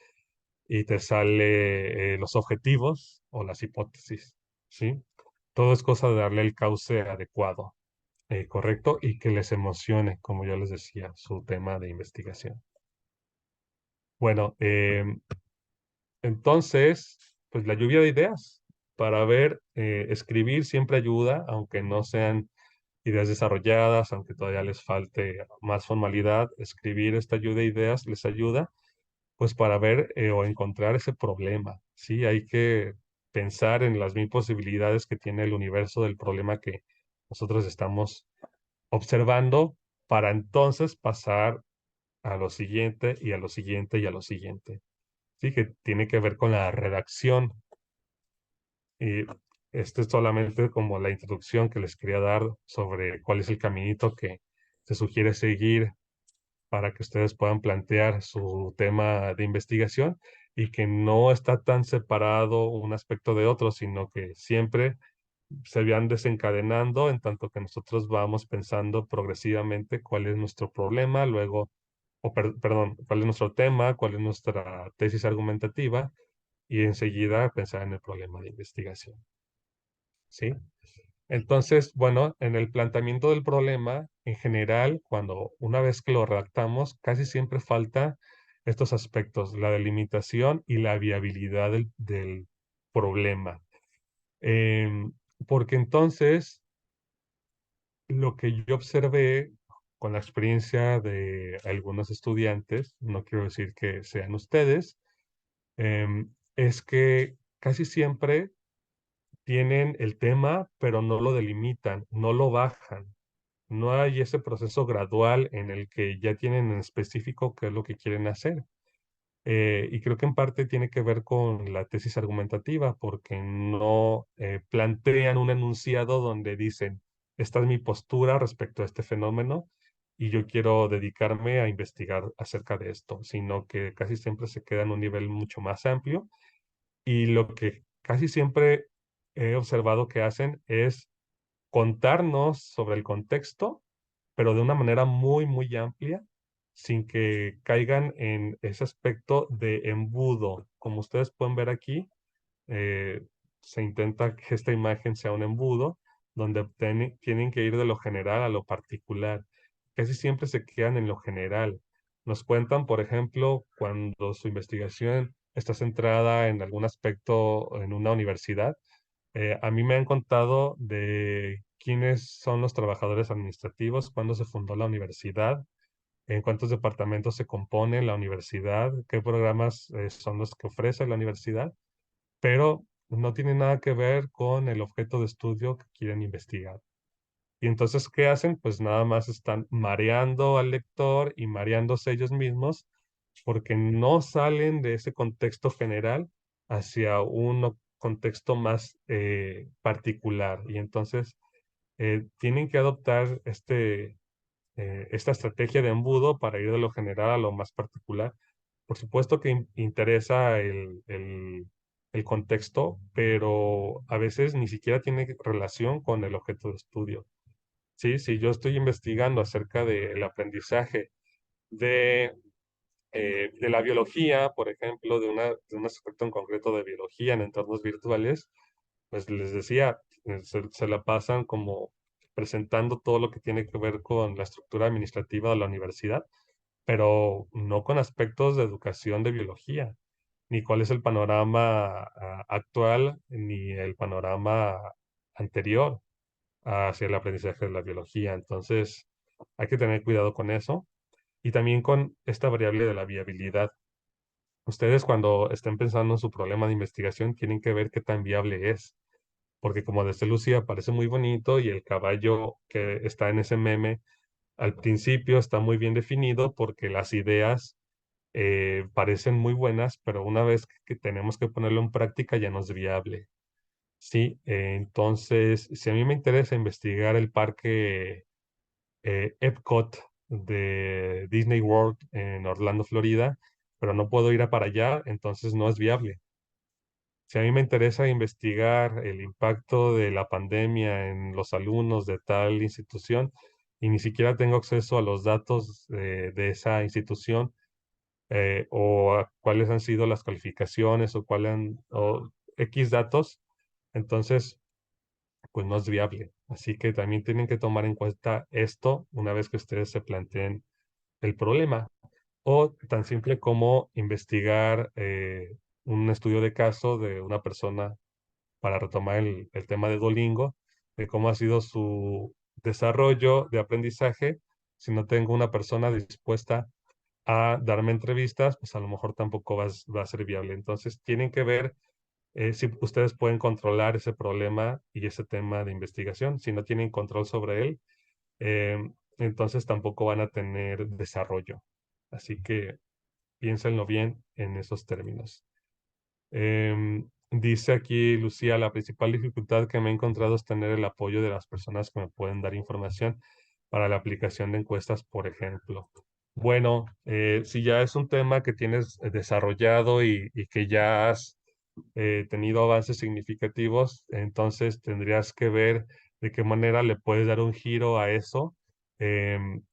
y te sale los objetivos o las hipótesis, ¿sí? Todo es cosa de darle el cauce adecuado, correcto, y que les emocione, como yo les decía, su tema de investigación. Bueno, entonces, pues la lluvia de ideas para ver, escribir siempre ayuda, aunque no sean ideas desarrolladas, aunque todavía les falte más formalidad, escribir esta lluvia de ideas les ayuda pues para ver o encontrar ese problema, ¿sí? Hay que pensar en las mil posibilidades que tiene el universo del problema que nosotros estamos observando para entonces pasar a lo siguiente y a lo siguiente y a lo siguiente, ¿sí? Que tiene que ver con la redacción. Y esto es solamente como la introducción que les quería dar sobre cuál es el caminito que se sugiere seguir para que ustedes puedan plantear su tema de investigación y que no está tan separado un aspecto de otro, sino que siempre se van desencadenando en tanto que nosotros vamos pensando progresivamente cuál es nuestro problema, luego, perdón, cuál es nuestro tema, cuál es nuestra tesis argumentativa y enseguida pensar en el problema de investigación. ¿Sí? Entonces, bueno, en el planteamiento del problema, en general, cuando una vez que lo redactamos, casi siempre falta estos aspectos, la delimitación y la viabilidad del problema. Em, Porque entonces, lo que yo observé con la experiencia de algunos estudiantes, no quiero decir que sean ustedes, es que casi siempre tienen el tema, pero no lo delimitan, no lo bajan. No hay ese proceso gradual en el que ya tienen en específico qué es lo que quieren hacer. Y creo que en parte tiene que ver con la tesis argumentativa, porque no plantean un enunciado donde dicen, esta es mi postura respecto a este fenómeno y yo quiero dedicarme a investigar acerca de esto, sino que casi siempre se queda en un nivel mucho más amplio y lo que casi siempre he observado que hacen es contarnos sobre el contexto, pero de una manera muy, muy amplia, sin que caigan en ese aspecto de embudo. Como ustedes pueden ver aquí, eh, se intenta que esta imagen sea un embudo, donde tienen que ir de lo general a lo particular. Casi siempre se quedan en lo general. Nos cuentan, por ejemplo, cuando su investigación está centrada en algún aspecto en una universidad, a mí me han contado de quiénes son los trabajadores administrativos, cuándo se fundó la universidad, en cuántos departamentos se compone la universidad, qué programas son los que ofrece la universidad, pero no tiene nada que ver con el objeto de estudio que quieren investigar. Y entonces, ¿qué hacen? Pues nada más están mareando al lector y mareándose ellos mismos porque no salen de ese contexto general hacia un contexto más particular. Y entonces tienen que adoptar esta estrategia de embudo para ir de lo general a lo más particular. Por supuesto que interesa el contexto, pero a veces ni siquiera tiene relación con el objeto de estudio. Sí, si yo estoy investigando acerca del aprendizaje de, de la biología, por ejemplo, de un aspecto en concreto de biología en entornos virtuales, pues les decía, se la pasan como presentando todo lo que tiene que ver con la estructura administrativa de la universidad, pero no con aspectos de educación de biología, ni cuál es el panorama actual, ni el panorama anterior hacia el aprendizaje de la biología. Entonces, hay que tener cuidado con eso y también con esta variable de la viabilidad. Ustedes cuando estén pensando en su problema de investigación tienen que ver qué tan viable es, porque como desde Lucía parece muy bonito y el caballo que está en ese meme al principio está muy bien definido porque las ideas parecen muy buenas, pero una vez que tenemos que ponerlo en práctica ya no es viable. Sí, entonces, si a mí me interesa investigar el parque Epcot de Disney World en Orlando, Florida, pero no puedo ir a para allá, entonces no es viable. Si a mí me interesa investigar el impacto de la pandemia en los alumnos de tal institución y ni siquiera tengo acceso a los datos de esa institución o a cuáles han sido las calificaciones o X datos, entonces pues no es viable. Así que también tienen que tomar en cuenta esto una vez que ustedes se planteen el problema. O tan simple como investigar un estudio de caso de una persona para retomar el tema de Duolingo, de cómo ha sido su desarrollo de aprendizaje. Si no tengo una persona dispuesta a darme entrevistas, pues a lo mejor tampoco va a ser viable. Entonces, tienen que ver si ustedes pueden controlar ese problema y ese tema de investigación. Si no tienen control sobre él, entonces tampoco van a tener desarrollo. Así que piénsenlo bien en esos términos. Dice aquí Lucía, la principal dificultad que me he encontrado es tener el apoyo de las personas que me pueden dar información para la aplicación de encuestas, por ejemplo. Bueno, si ya es un tema que tienes desarrollado y que ya has tenido avances significativos, entonces tendrías que ver de qué manera le puedes dar un giro a eso. em,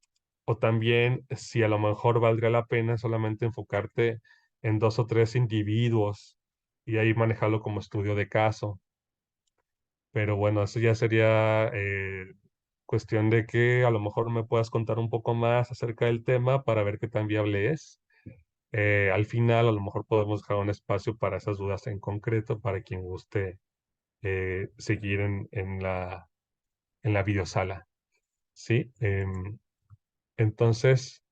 o también si a lo mejor valdría la pena solamente enfocarte en dos o tres individuos y ahí manejarlo como estudio de caso. Pero bueno, eso ya sería cuestión de que a lo mejor me puedas contar un poco más acerca del tema para ver qué tan viable es. Al final, a lo mejor podemos dejar un espacio para esas dudas en concreto para quien guste seguir en la videosala. ¿Sí? Entonces,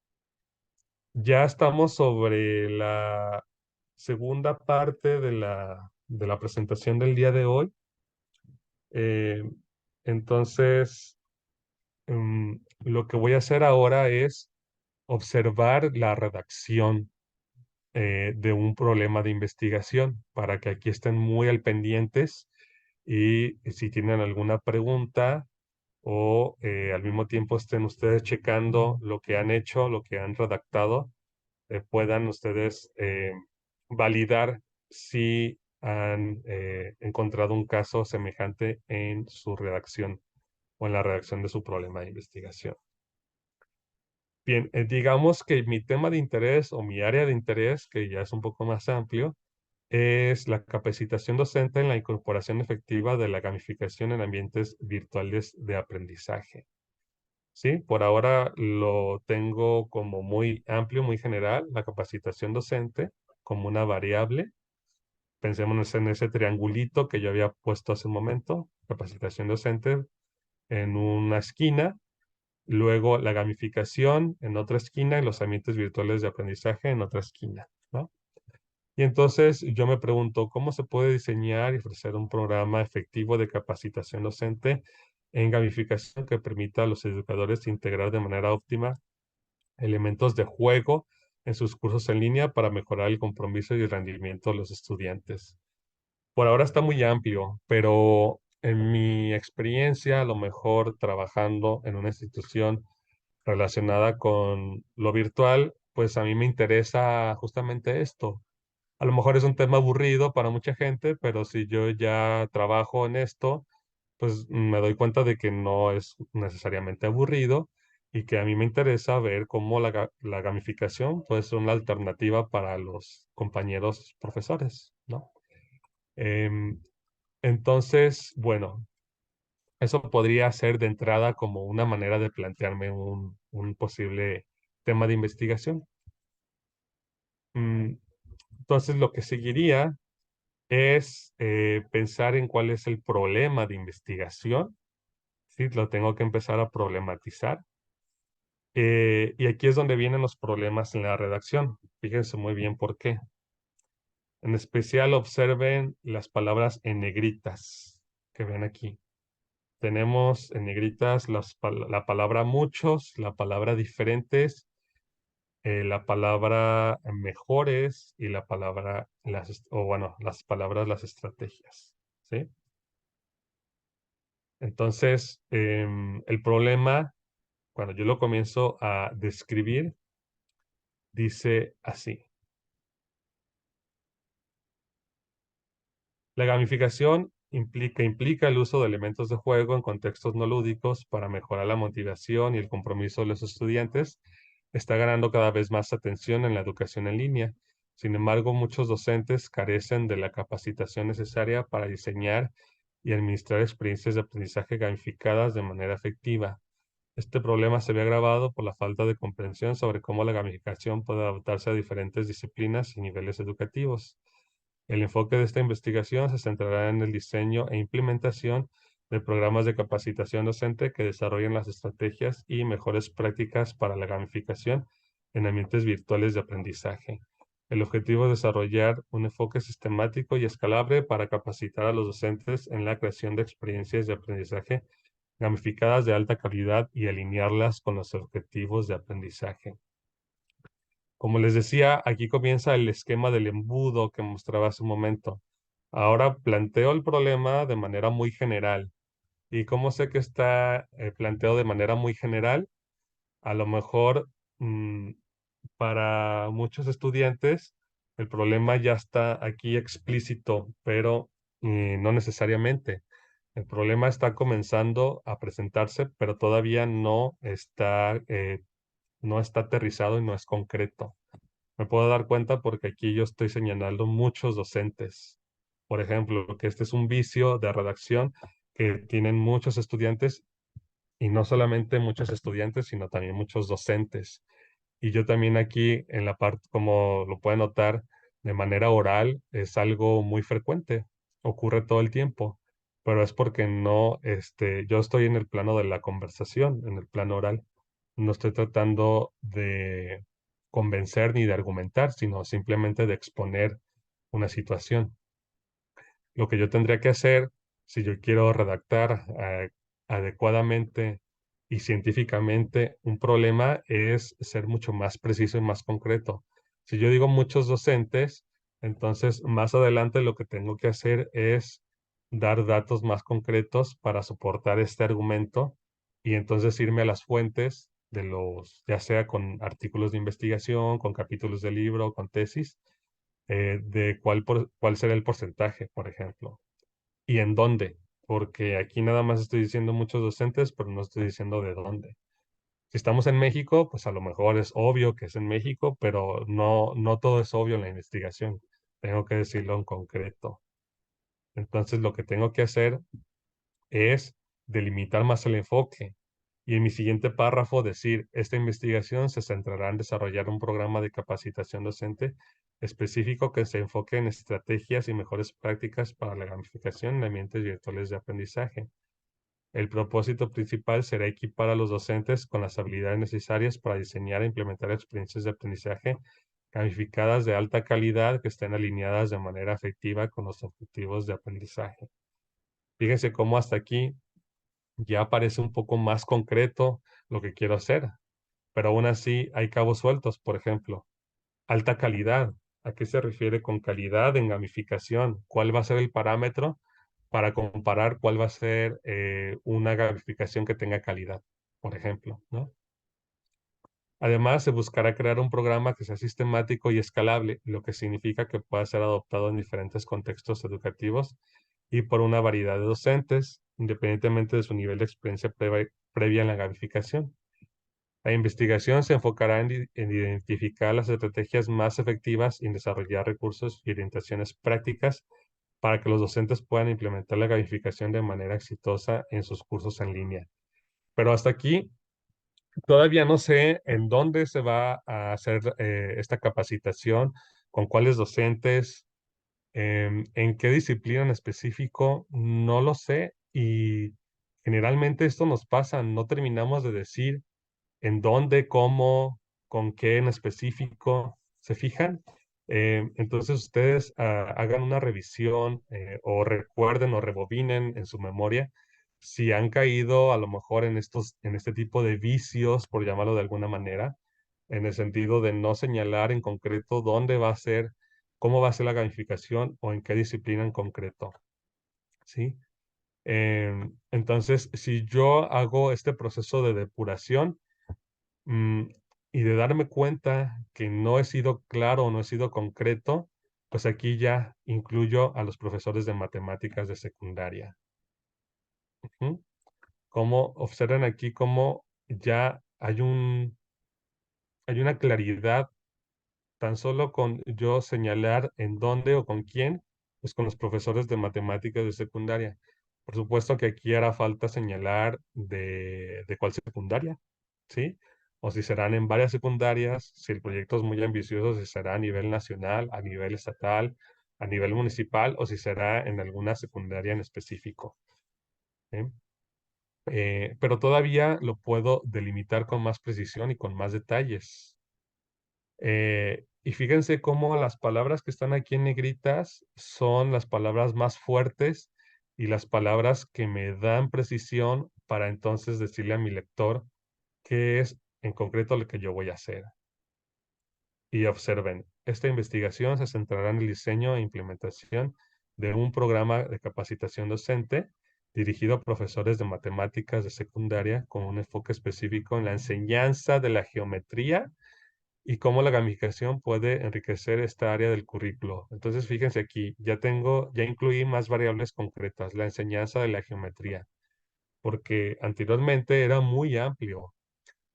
ya estamos sobre la segunda parte de la presentación del día de hoy. Eh, entonces, lo que voy a hacer ahora es observar la redacción. de un problema de investigación para que aquí estén muy al pendientes y si tienen alguna pregunta o al mismo tiempo estén ustedes checando lo que han hecho, lo que han redactado, puedan ustedes validar si han encontrado un caso semejante en su redacción o en la redacción de su problema de investigación. Bien, digamos que mi tema de interés o mi área de interés, que ya es un poco más amplio, es la capacitación docente en la incorporación efectiva de la gamificación en ambientes virtuales de aprendizaje. Sí, por ahora lo tengo como muy amplio, muy general, la capacitación docente como una variable. Pensemos en ese triangulito que yo había puesto hace un momento, capacitación docente en una esquina, luego la gamificación en otra esquina y los ambientes virtuales de aprendizaje en otra esquina, ¿no? Y entonces yo me pregunto, ¿cómo se puede diseñar y ofrecer un programa efectivo de capacitación docente en gamificación que permita a los educadores integrar de manera óptima elementos de juego en sus cursos en línea para mejorar el compromiso y el rendimiento de los estudiantes? Por ahora está muy amplio, pero en mi experiencia, a lo mejor trabajando en una institución relacionada con lo virtual, pues a mí me interesa justamente esto. A lo mejor es un tema aburrido para mucha gente, pero si yo ya trabajo en esto, pues me doy cuenta de que no es necesariamente aburrido y que a mí me interesa ver cómo la gamificación puede ser una alternativa para los compañeros profesores, ¿no? Em, entonces, bueno, eso podría ser de entrada como una manera de plantearme un posible tema de investigación. Mm, Entonces, lo que seguiría es pensar en cuál es el problema de investigación, ¿sí? Lo tengo que empezar a problematizar. Y aquí es donde vienen los problemas en la redacción. Fíjense muy bien por qué. En especial observen las palabras en negritas que ven aquí. Tenemos en negritas la palabra muchos, la palabra diferentes, la palabra mejores y la palabra, las palabras, las estrategias, ¿sí? Entonces, el problema, cuando yo lo comienzo a describir, dice así. La gamificación implica el uso de elementos de juego en contextos no lúdicos para mejorar la motivación y el compromiso de los estudiantes. Está ganando cada vez más atención en la educación en línea. Sin embargo, muchos docentes carecen de la capacitación necesaria para diseñar y administrar experiencias de aprendizaje gamificadas de manera efectiva. Este problema se ve agravado por la falta de comprensión sobre cómo la gamificación puede adaptarse a diferentes disciplinas y niveles educativos. El enfoque de esta investigación se centrará en el diseño e implementación de programas de capacitación docente que desarrollen las estrategias y mejores prácticas para la gamificación en ambientes virtuales de aprendizaje. El objetivo es desarrollar un enfoque sistemático y escalable para capacitar a los docentes en la creación de experiencias de aprendizaje gamificadas de alta calidad y alinearlas con los objetivos de aprendizaje. Como les decía, aquí comienza el esquema del embudo que mostraba hace un momento. Ahora planteo el problema de manera muy general. ¿Y cómo sé que está planteado de manera muy general? A lo mejor mm, para muchos estudiantes el problema ya está aquí explícito, pero no necesariamente. El problema está comenzando a presentarse, pero todavía no está aterrizado y no es concreto. Me puedo dar cuenta porque aquí yo estoy señalando muchos docentes. Por ejemplo, que este es un vicio de redacción que tienen muchos estudiantes y no solamente muchos estudiantes, sino también muchos docentes. Y yo también aquí en la parte, como lo pueden notar, de manera oral es algo muy frecuente, ocurre todo el tiempo, pero es porque no, yo estoy en el plano de la conversación, en el plano oral. No estoy tratando de convencer ni de argumentar, sino simplemente de exponer una situación. Lo que yo tendría que hacer, si yo quiero redactar adecuadamente y científicamente un problema, es ser mucho más preciso y más concreto. Si yo digo muchos docentes, entonces más adelante lo que tengo que hacer es dar datos más concretos para soportar este argumento y entonces irme a las fuentes de los, ya sea con artículos de investigación, con capítulos de libro, con tesis, de cuál será el porcentaje, por ejemplo, y en dónde, porque aquí nada más estoy diciendo muchos docentes, pero no estoy diciendo de dónde. Si estamos en México, pues a lo mejor es obvio que es en México, pero no todo es obvio en la investigación. Tengo que decirlo en concreto. Entonces, lo que tengo que hacer es delimitar más el enfoque. Y en mi siguiente párrafo decir, esta investigación se centrará en desarrollar un programa de capacitación docente específico que se enfoque en estrategias y mejores prácticas para la gamificación en ambientes virtuales de aprendizaje. El propósito principal será equipar a los docentes con las habilidades necesarias para diseñar e implementar experiencias de aprendizaje gamificadas de alta calidad que estén alineadas de manera efectiva con los objetivos de aprendizaje. Fíjense cómo hasta aquí ya parece un poco más concreto lo que quiero hacer, pero aún así hay cabos sueltos. Por ejemplo, alta calidad. ¿A qué se refiere con calidad en gamificación? ¿Cuál va a ser el parámetro para comparar cuál va a ser una gamificación que tenga calidad, por ejemplo, ¿no? Además, se buscará crear un programa que sea sistemático y escalable, lo que significa que pueda ser adoptado en diferentes contextos educativos y por una variedad de docentes, independientemente de su nivel de experiencia previa en la gamificación. La investigación se enfocará en identificar las estrategias más efectivas y en desarrollar recursos y orientaciones prácticas para que los docentes puedan implementar la gamificación de manera exitosa en sus cursos en línea. Pero hasta aquí todavía no sé en dónde se va a hacer esta capacitación, con cuáles docentes, en qué disciplina en específico, no lo sé. Y generalmente esto nos pasa, no terminamos de decir en dónde, cómo, con qué en específico. ¿Se fijan? Entonces ustedes hagan una revisión o recuerden o rebobinen en su memoria si han caído a lo mejor en este tipo de vicios, por llamarlo de alguna manera, en el sentido de no señalar en concreto dónde va a ser, cómo va a ser la gamificación o en qué disciplina en concreto. ¿Sí? Entonces, si yo hago este proceso de depuración, mm, y de darme cuenta que no he sido claro o no he sido concreto, pues aquí ya incluyo a los profesores de matemáticas de secundaria. Ujú. Como observen aquí cómo ya hay una claridad tan solo con yo señalar en dónde o con quién, pues con los profesores de matemáticas de secundaria. Por supuesto que aquí hará falta señalar de cuál secundaria, ¿sí? O si serán en varias secundarias, si el proyecto es muy ambicioso, si será a nivel nacional, a nivel estatal, a nivel municipal, o si será en alguna secundaria en específico, ¿sí? Pero todavía lo puedo delimitar con más precisión y con más detalles. Y fíjense cómo las palabras que están aquí en negritas son las palabras más fuertes y las palabras que me dan precisión para entonces decirle a mi lector qué es en concreto lo que yo voy a hacer. Y observen, esta investigación se centrará en el diseño e implementación de un programa de capacitación docente dirigido a profesores de matemáticas de secundaria con un enfoque específico en la enseñanza de la geometría y cómo la gamificación puede enriquecer esta área del currículo. Entonces, fíjense aquí, ya incluí más variables concretas, la enseñanza de la geometría, porque anteriormente era muy amplio.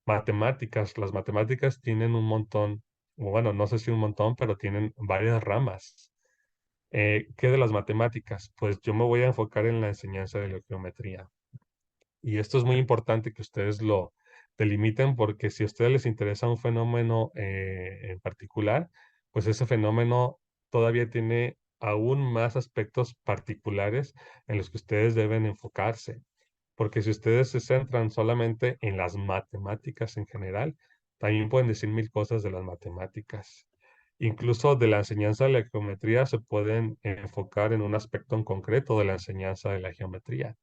Matemáticas, las matemáticas tienen un montón, o bueno, no sé si un montón, pero tienen varias ramas. ¿Qué de las matemáticas? Pues yo me voy a enfocar en la enseñanza de la geometría. Y esto es muy importante que ustedes lo delimiten porque si a ustedes les interesa un fenómeno en particular, pues ese fenómeno todavía tiene aún más aspectos particulares en los que ustedes deben enfocarse. Porque si ustedes se centran solamente en las matemáticas en general, también pueden decir mil cosas de las matemáticas. Incluso de la enseñanza de la geometría se pueden enfocar en un aspecto en concreto de la enseñanza de la geometría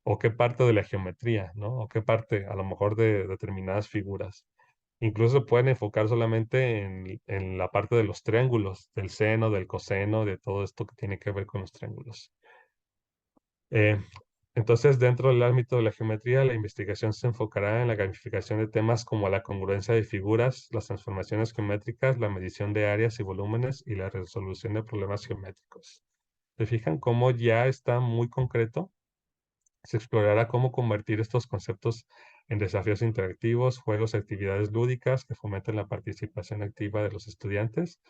o qué parte de la geometría, ¿no? O qué parte, a lo mejor, de determinadas figuras. Incluso se pueden enfocar solamente en la parte de los triángulos, del seno, del coseno, de todo esto que tiene que ver con los triángulos. Eh, entonces, dentro del ámbito de la geometría, la investigación se enfocará en la gamificación de temas como la congruencia de figuras, las transformaciones geométricas, la medición de áreas y volúmenes y la resolución de problemas geométricos. ¿Se fijan cómo ya está muy concreto? Se explorará cómo convertir estos conceptos en desafíos interactivos, juegos y actividades lúdicas que fomenten la participación activa de los estudiantes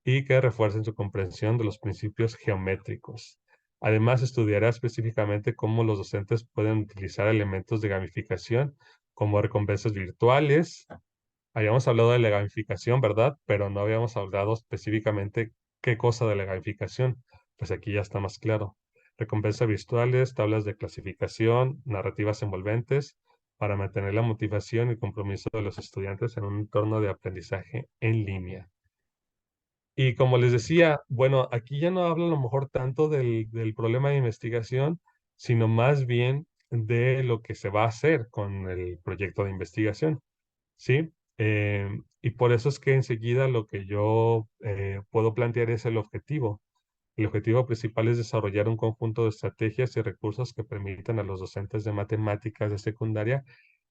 y que refuercen su comprensión de los principios geométricos. Además, estudiará específicamente cómo los docentes pueden utilizar elementos de gamificación como recompensas virtuales. Habíamos hablado de la gamificación, ¿verdad? Pero no habíamos hablado específicamente qué cosa de la gamificación. Pues aquí ya está más claro. Recompensas virtuales, tablas de clasificación, narrativas envolventes, para mantener la motivación y compromiso de los estudiantes en un entorno de aprendizaje en línea. Y como les decía, bueno, aquí ya no hablo a lo mejor tanto del problema de investigación, sino más bien de lo que se va a hacer con el proyecto de investigación, ¿sí? Y por eso es que enseguida lo que yo puedo plantear es el objetivo. El objetivo principal es desarrollar un conjunto de estrategias y recursos que permitan a los docentes de matemáticas de secundaria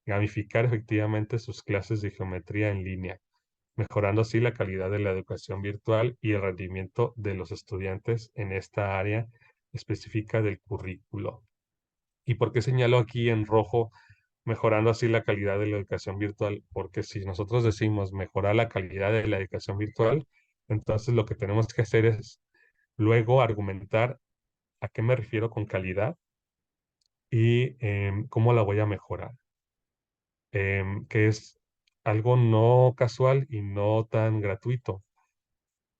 gamificar efectivamente sus clases de geometría en línea, mejorando así la calidad de la educación virtual y el rendimiento de los estudiantes en esta área específica del currículo. ¿Y por qué señalo aquí en rojo, mejorando así la calidad de la educación virtual? Porque si nosotros decimos mejorar la calidad de la educación virtual, entonces lo que tenemos que hacer es luego argumentar a qué me refiero con calidad y cómo la voy a mejorar, que es algo no casual y no tan gratuito.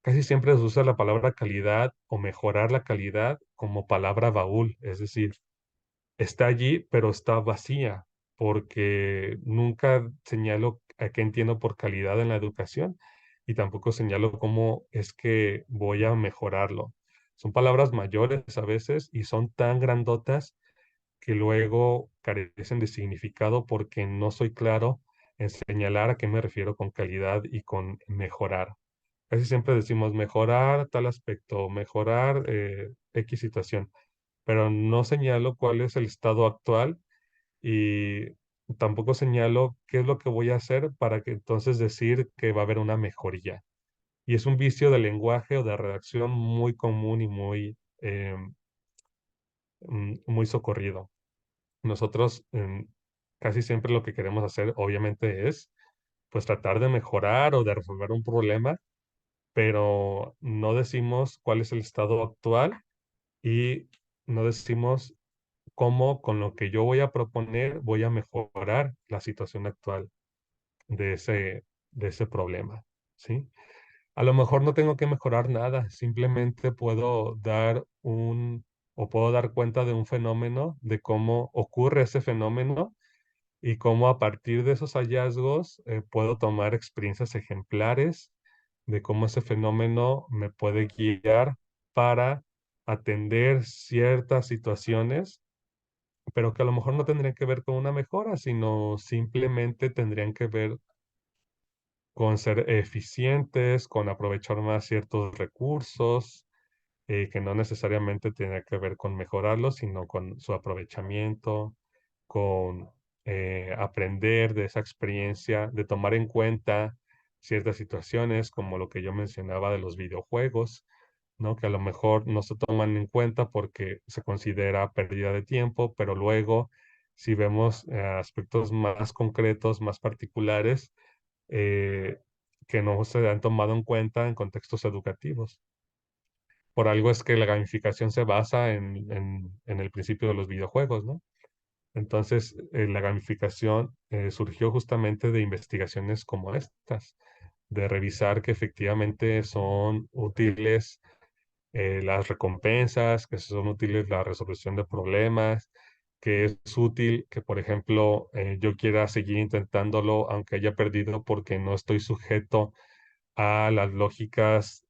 Casi siempre se usa la palabra calidad o mejorar la calidad como palabra baúl, es decir, está allí, pero está vacía, porque nunca señalo a qué entiendo por calidad en la educación y tampoco señalo cómo es que voy a mejorarlo. Son palabras mayores a veces y son tan grandotas que luego carecen de significado porque no soy claro en señalar a qué me refiero con calidad y con mejorar. Casi siempre decimos mejorar tal aspecto, mejorar X situación, pero no señalo cuál es el estado actual y tampoco señalo qué es lo que voy a hacer para que entonces decir que va a haber una mejoría. Y es un vicio de lenguaje o de redacción muy común y muy socorrido. Nosotros casi siempre lo que queremos hacer, obviamente, es pues tratar de mejorar o de resolver un problema, pero no decimos cuál es el estado actual y no decimos cómo con lo que yo voy a proponer voy a mejorar la situación actual de ese problema, ¿sí? A lo mejor no tengo que mejorar nada, simplemente puedo dar o puedo dar cuenta de un fenómeno, de cómo ocurre ese fenómeno y cómo a partir de esos hallazgos puedo tomar experiencias ejemplares de cómo ese fenómeno me puede guiar para atender ciertas situaciones, pero que a lo mejor no tendrían que ver con una mejora, sino simplemente tendrían que ver con ser eficientes, con aprovechar más ciertos recursos, que no necesariamente tiene que ver con mejorarlos, sino con su aprovechamiento, con aprender de esa experiencia, de tomar en cuenta ciertas situaciones, como lo que yo mencionaba de los videojuegos, ¿no? Que a lo mejor no se toman en cuenta porque se considera pérdida de tiempo, pero luego, si vemos aspectos más concretos, más particulares, eh, que no se han tomado en cuenta en contextos educativos. Por algo es que la gamificación se basa en el principio de los videojuegos, ¿no? Entonces, la gamificación surgió justamente de investigaciones como estas, de revisar que efectivamente son útiles las recompensas, que son útiles la resolución de problemas, que es útil que, por ejemplo, yo quiera seguir intentándolo aunque haya perdido porque no estoy sujeto a las lógicas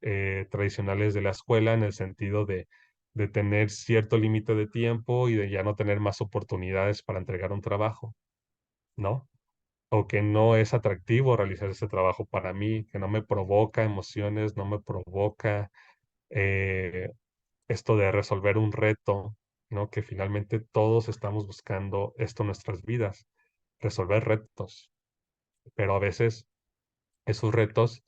tradicionales de la escuela en el sentido de tener cierto límite de tiempo y de ya no tener más oportunidades para entregar un trabajo, ¿no? o que no es atractivo realizar ese trabajo para mí, que no me provoca emociones, no me provoca eh, esto de resolver un reto, ¿no? Que finalmente todos estamos buscando esto en nuestras vidas, resolver retos, pero a veces esos retos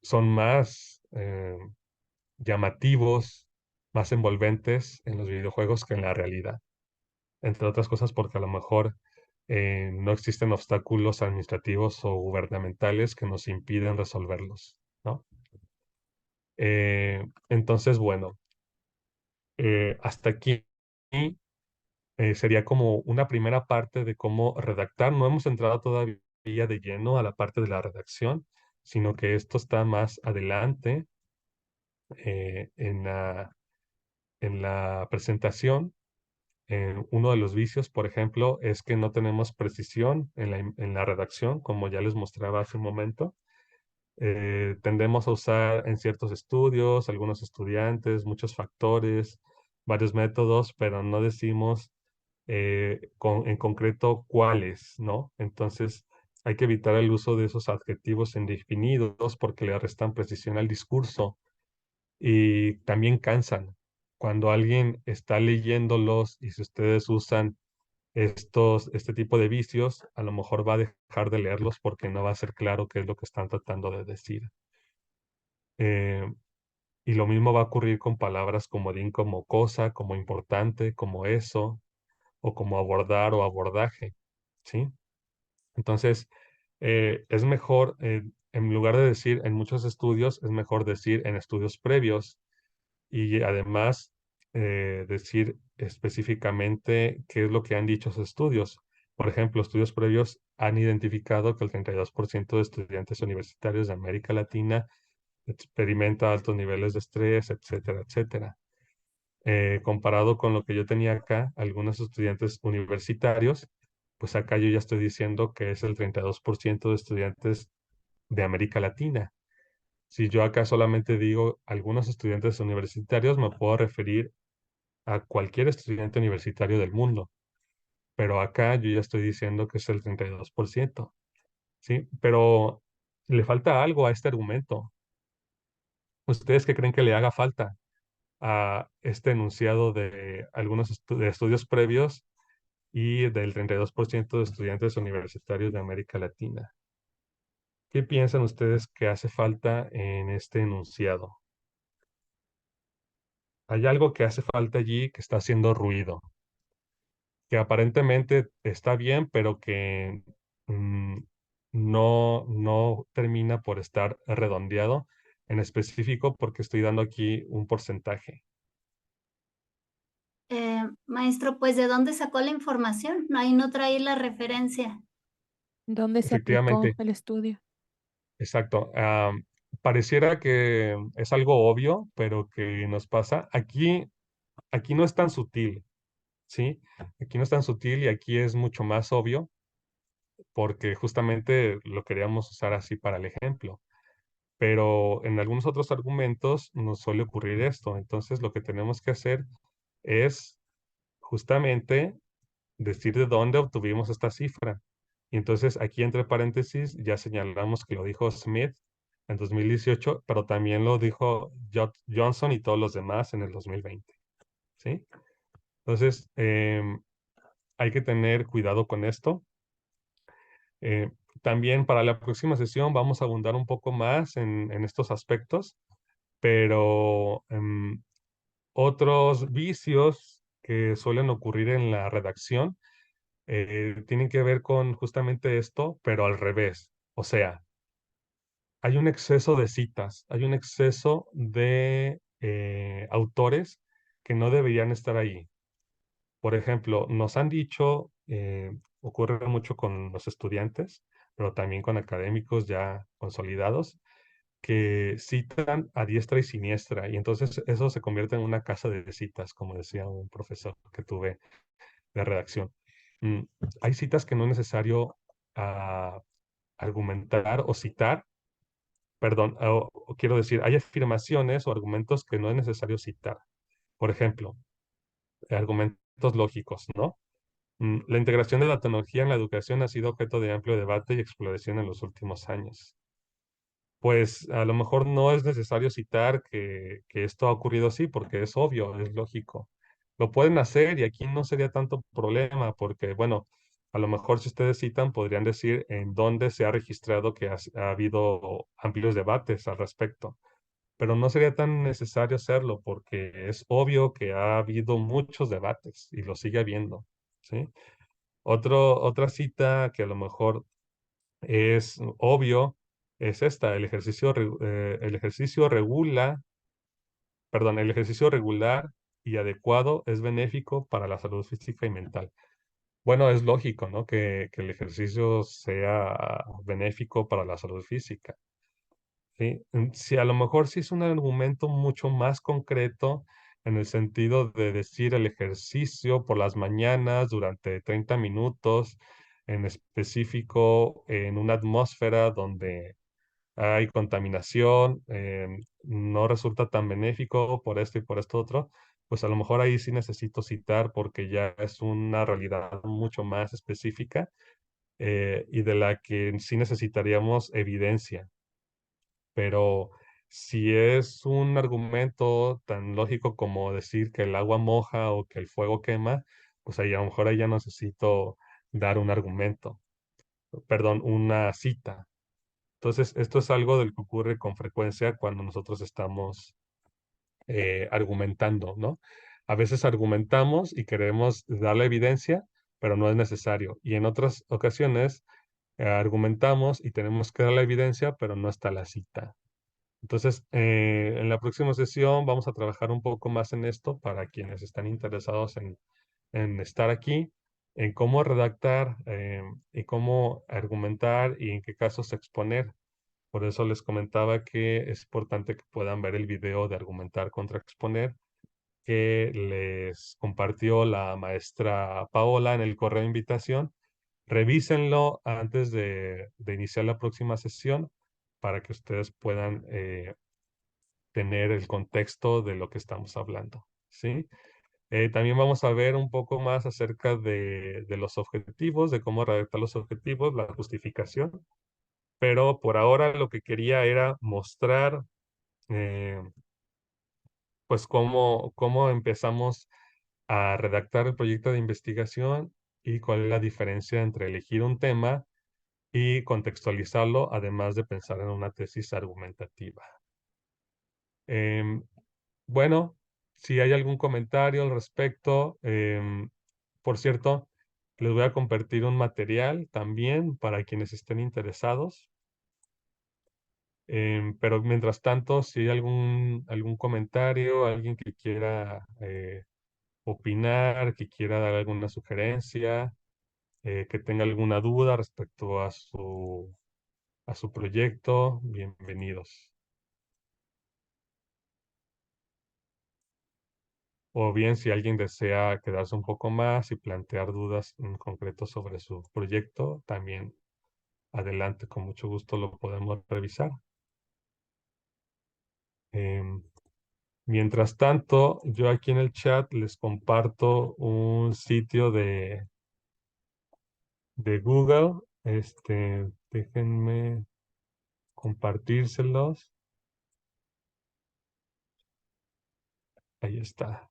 son más llamativos, más envolventes en los videojuegos que en la realidad. Entre otras cosas porque a lo mejor no existen obstáculos administrativos o gubernamentales que nos impiden resolverlos, ¿no? Entonces, bueno, hasta aquí sería como una primera parte de cómo redactar. No hemos entrado todavía de lleno a la parte de la redacción, sino que esto está más adelante en la presentación. Uno de los vicios, por ejemplo, es que no tenemos precisión en la redacción, como ya les mostraba hace un momento. Tendemos a usar en ciertos estudios, algunos estudiantes, muchos factores, varios métodos, pero no decimos en concreto cuáles, ¿no? Entonces, hay que evitar el uso de esos adjetivos indefinidos porque le restan precisión al discurso y también cansan. Cuando alguien está leyéndolos y si ustedes usan este tipo de vicios, a lo mejor va a dejar de leerlos porque no va a ser claro qué es lo que están tratando de decir. Eh, y lo mismo va a ocurrir con palabras como cosa, como importante, como eso, o como abordar o abordaje, ¿sí? Entonces, es mejor, en lugar de decir en muchos estudios, es mejor decir en estudios previos y además decir específicamente qué es lo que han dicho esos estudios. Por ejemplo, estudios previos han identificado que el 32% de estudiantes universitarios de América Latina experimenta altos niveles de estrés, etcétera, etcétera. Comparado con lo que yo tenía acá, algunos estudiantes universitarios, pues acá yo ya estoy diciendo que es el 32% de estudiantes de América Latina. Si yo acá solamente digo algunos estudiantes universitarios, me puedo referir a cualquier estudiante universitario del mundo, pero acá yo ya estoy diciendo que es el 32%, ¿sí? Pero le falta algo a este argumento. ¿Ustedes qué creen que le haga falta a este enunciado de algunos de estudios previos y del 32% de estudiantes universitarios de América Latina? ¿Qué piensan ustedes que hace falta en este enunciado? Hay algo que hace falta allí que está haciendo ruido, que aparentemente está bien, pero que mm, no termina por estar redondeado en específico porque estoy dando aquí un porcentaje. Maestro, pues ¿de dónde sacó la información? Ahí no traí la referencia. ¿Dónde se aplicó Efectivamente, el estudio? exacto. Pareciera que es algo obvio, pero que nos pasa. Aquí no es tan sutil, ¿sí? Aquí no es tan sutil y aquí es mucho más obvio porque justamente lo queríamos usar así para el ejemplo. Pero en algunos otros argumentos nos suele ocurrir esto. Entonces lo que tenemos que hacer es justamente decir de dónde obtuvimos esta cifra. Y entonces aquí entre paréntesis ya señalamos que lo dijo Smith en 2018, pero también lo dijo Johnson y todos los demás en el 2020. ¿Sí? Entonces, hay que tener cuidado con esto. Eh, También para la próxima sesión vamos a abundar un poco más en estos aspectos, pero otros vicios que suelen ocurrir en la redacción tienen que ver con justamente esto, pero al revés. O sea, hay un exceso de citas, hay un exceso de autores que no deberían estar ahí. Por ejemplo, nos han dicho, ocurre mucho con los estudiantes, pero también con académicos ya consolidados, que citan a diestra y siniestra, y entonces eso se convierte en una casa de citas, como decía un profesor que tuve de redacción. Mm, Hay citas que no es necesario ah, argumentar o citar, perdón, o quiero decir, hay afirmaciones o argumentos que no es necesario citar. Por ejemplo, argumentos lógicos, ¿no? La integración de la tecnología en la educación ha sido objeto de amplio debate y exploración en los últimos años. Pues a lo mejor no es necesario citar que esto ha ocurrido así, porque es obvio, es lógico. Lo pueden hacer y aquí no sería tanto problema, porque bueno, a lo mejor si ustedes citan, podrían decir en dónde se ha registrado que ha habido amplios debates al respecto, pero no sería tan necesario hacerlo, porque es obvio que ha habido muchos debates y lo sigue habiendo, ¿sí? Otra cita que a lo mejor es obvio, es esta, el ejercicio regular y adecuado es benéfico para la salud física y mental. Bueno, es lógico, ¿no? Que el ejercicio sea benéfico para la salud física, ¿sí? Si a lo mejor sí es un argumento mucho más concreto en el sentido de decir el ejercicio por las mañanas durante 30 minutos, en específico en una atmósfera donde hay contaminación, no resulta tan benéfico por esto y por esto otro, pues a lo mejor ahí sí necesito citar porque ya es una realidad mucho más específica, y de la que sí necesitaríamos evidencia. Pero si es un argumento tan lógico como decir que el agua moja o que el fuego quema, pues ahí a lo mejor ahí ya necesito dar un argumento, perdón, una cita. Entonces, esto es algo del que ocurre con frecuencia cuando nosotros estamos argumentando, ¿no? A veces argumentamos y queremos dar la evidencia, pero no es necesario. Y en otras ocasiones argumentamos y tenemos que dar la evidencia, pero no está la cita. Entonces, en la próxima sesión vamos a trabajar un poco más en esto para quienes están interesados en estar aquí, en cómo redactar y cómo argumentar y en qué casos exponer. Por eso les comentaba que es importante que puedan ver el video de argumentar contra exponer que les compartió la maestra Paola en el correo de invitación. Revísenlo antes de iniciar la próxima sesión para que ustedes puedan tener el contexto de lo que estamos hablando, ¿sí? También vamos a ver un poco más acerca de los objetivos, de cómo redactar los objetivos, la justificación, pero por ahora lo que quería era mostrar eh, pues cómo empezamos a redactar el proyecto de investigación y cuál es la diferencia entre elegir un tema y contextualizarlo, además de pensar en una tesis argumentativa. Em, bueno, si hay algún comentario al respecto, por cierto, les voy a compartir un material también para quienes estén interesados. Pero mientras tanto, si hay algún comentario, alguien que quiera opinar, que quiera dar alguna sugerencia, que tenga alguna duda respecto a su proyecto, bienvenidos. O bien, si alguien desea quedarse un poco más y plantear dudas en concreto sobre su proyecto, también adelante, con mucho gusto lo podemos revisar. Em, Mientras tanto, yo aquí en el chat les comparto un sitio de Google. Déjenme compartírselos. Ahí está.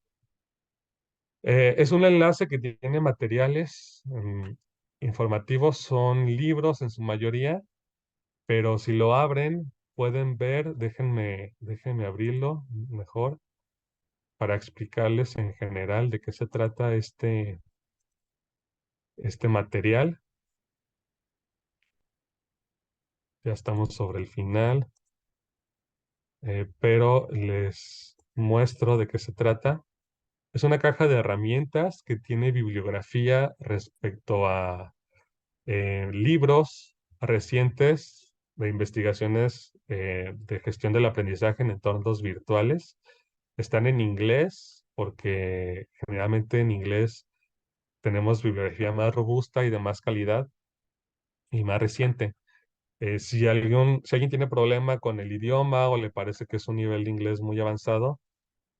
Es un enlace que tiene materiales informativos, son libros en su mayoría, pero si lo abren, pueden ver, déjenme abrirlo mejor para explicarles en general de qué se trata este material. Ya estamos sobre el final, pero les muestro de qué se trata. Es una caja de herramientas que tiene bibliografía respecto a libros recientes de investigaciones de gestión del aprendizaje en entornos virtuales. Están en inglés porque generalmente en inglés tenemos bibliografía más robusta y de más calidad y más reciente. Si alguien tiene problema con el idioma o le parece que es un nivel de inglés muy avanzado,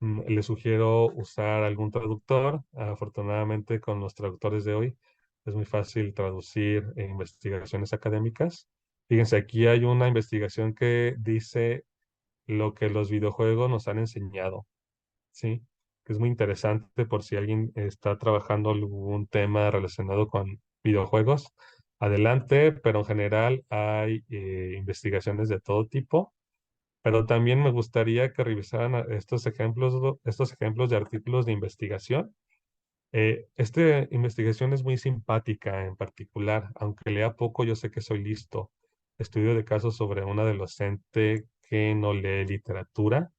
les sugiero usar algún traductor. Afortunadamente, con los traductores de hoy es muy fácil traducir investigaciones académicas. Fíjense, aquí hay una investigación que dice lo que los videojuegos nos han enseñado, ¿sí? Que es muy interesante por si alguien está trabajando algún tema relacionado con videojuegos. Adelante, pero en general hay investigaciones de todo tipo, pero también me gustaría que revisaran estos ejemplos de artículos de investigación. Esta investigación es muy simpática en particular, aunque lea poco, yo sé que soy listo. Estudio de casos sobre un adolescente que no lee literatura.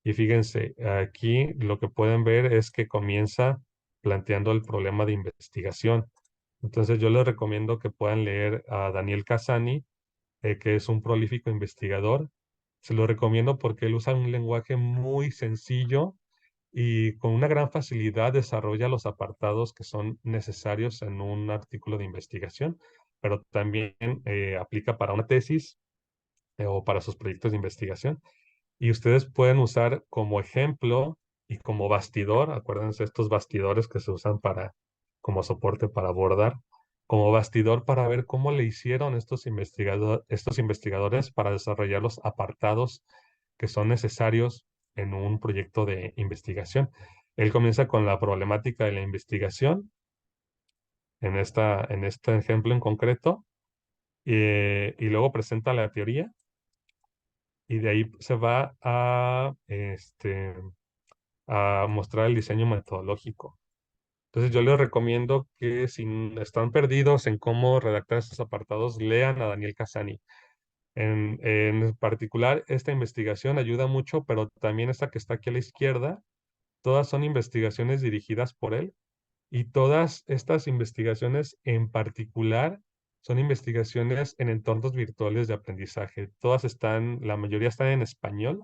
Y fíjense, aquí lo que pueden ver es que comienza planteando el problema de investigación. Entonces yo les recomiendo que puedan leer a Daniel Cassani, que es un prolífico investigador. Se lo recomiendo porque él usa un lenguaje muy sencillo y con una gran facilidad desarrolla los apartados que son necesarios en un artículo de investigación, pero también aplica para una tesis o para sus proyectos de investigación. Y ustedes pueden usar como ejemplo y como bastidor, acuérdense estos bastidores que se usan como soporte para abordar, como bastidor para ver cómo le hicieron estos investigadores para desarrollar los apartados que son necesarios en un proyecto de investigación. Él comienza con la problemática de la investigación en este ejemplo en concreto, y luego presenta la teoría y de ahí se va a mostrar el diseño metodológico. Entonces yo les recomiendo que si están perdidos en cómo redactar estos apartados, lean a Daniel Cassani. En particular, esta investigación ayuda mucho, pero también esta que está aquí a la izquierda, todas son investigaciones dirigidas por él y todas estas investigaciones en particular son investigaciones en entornos virtuales de aprendizaje. La mayoría están en español.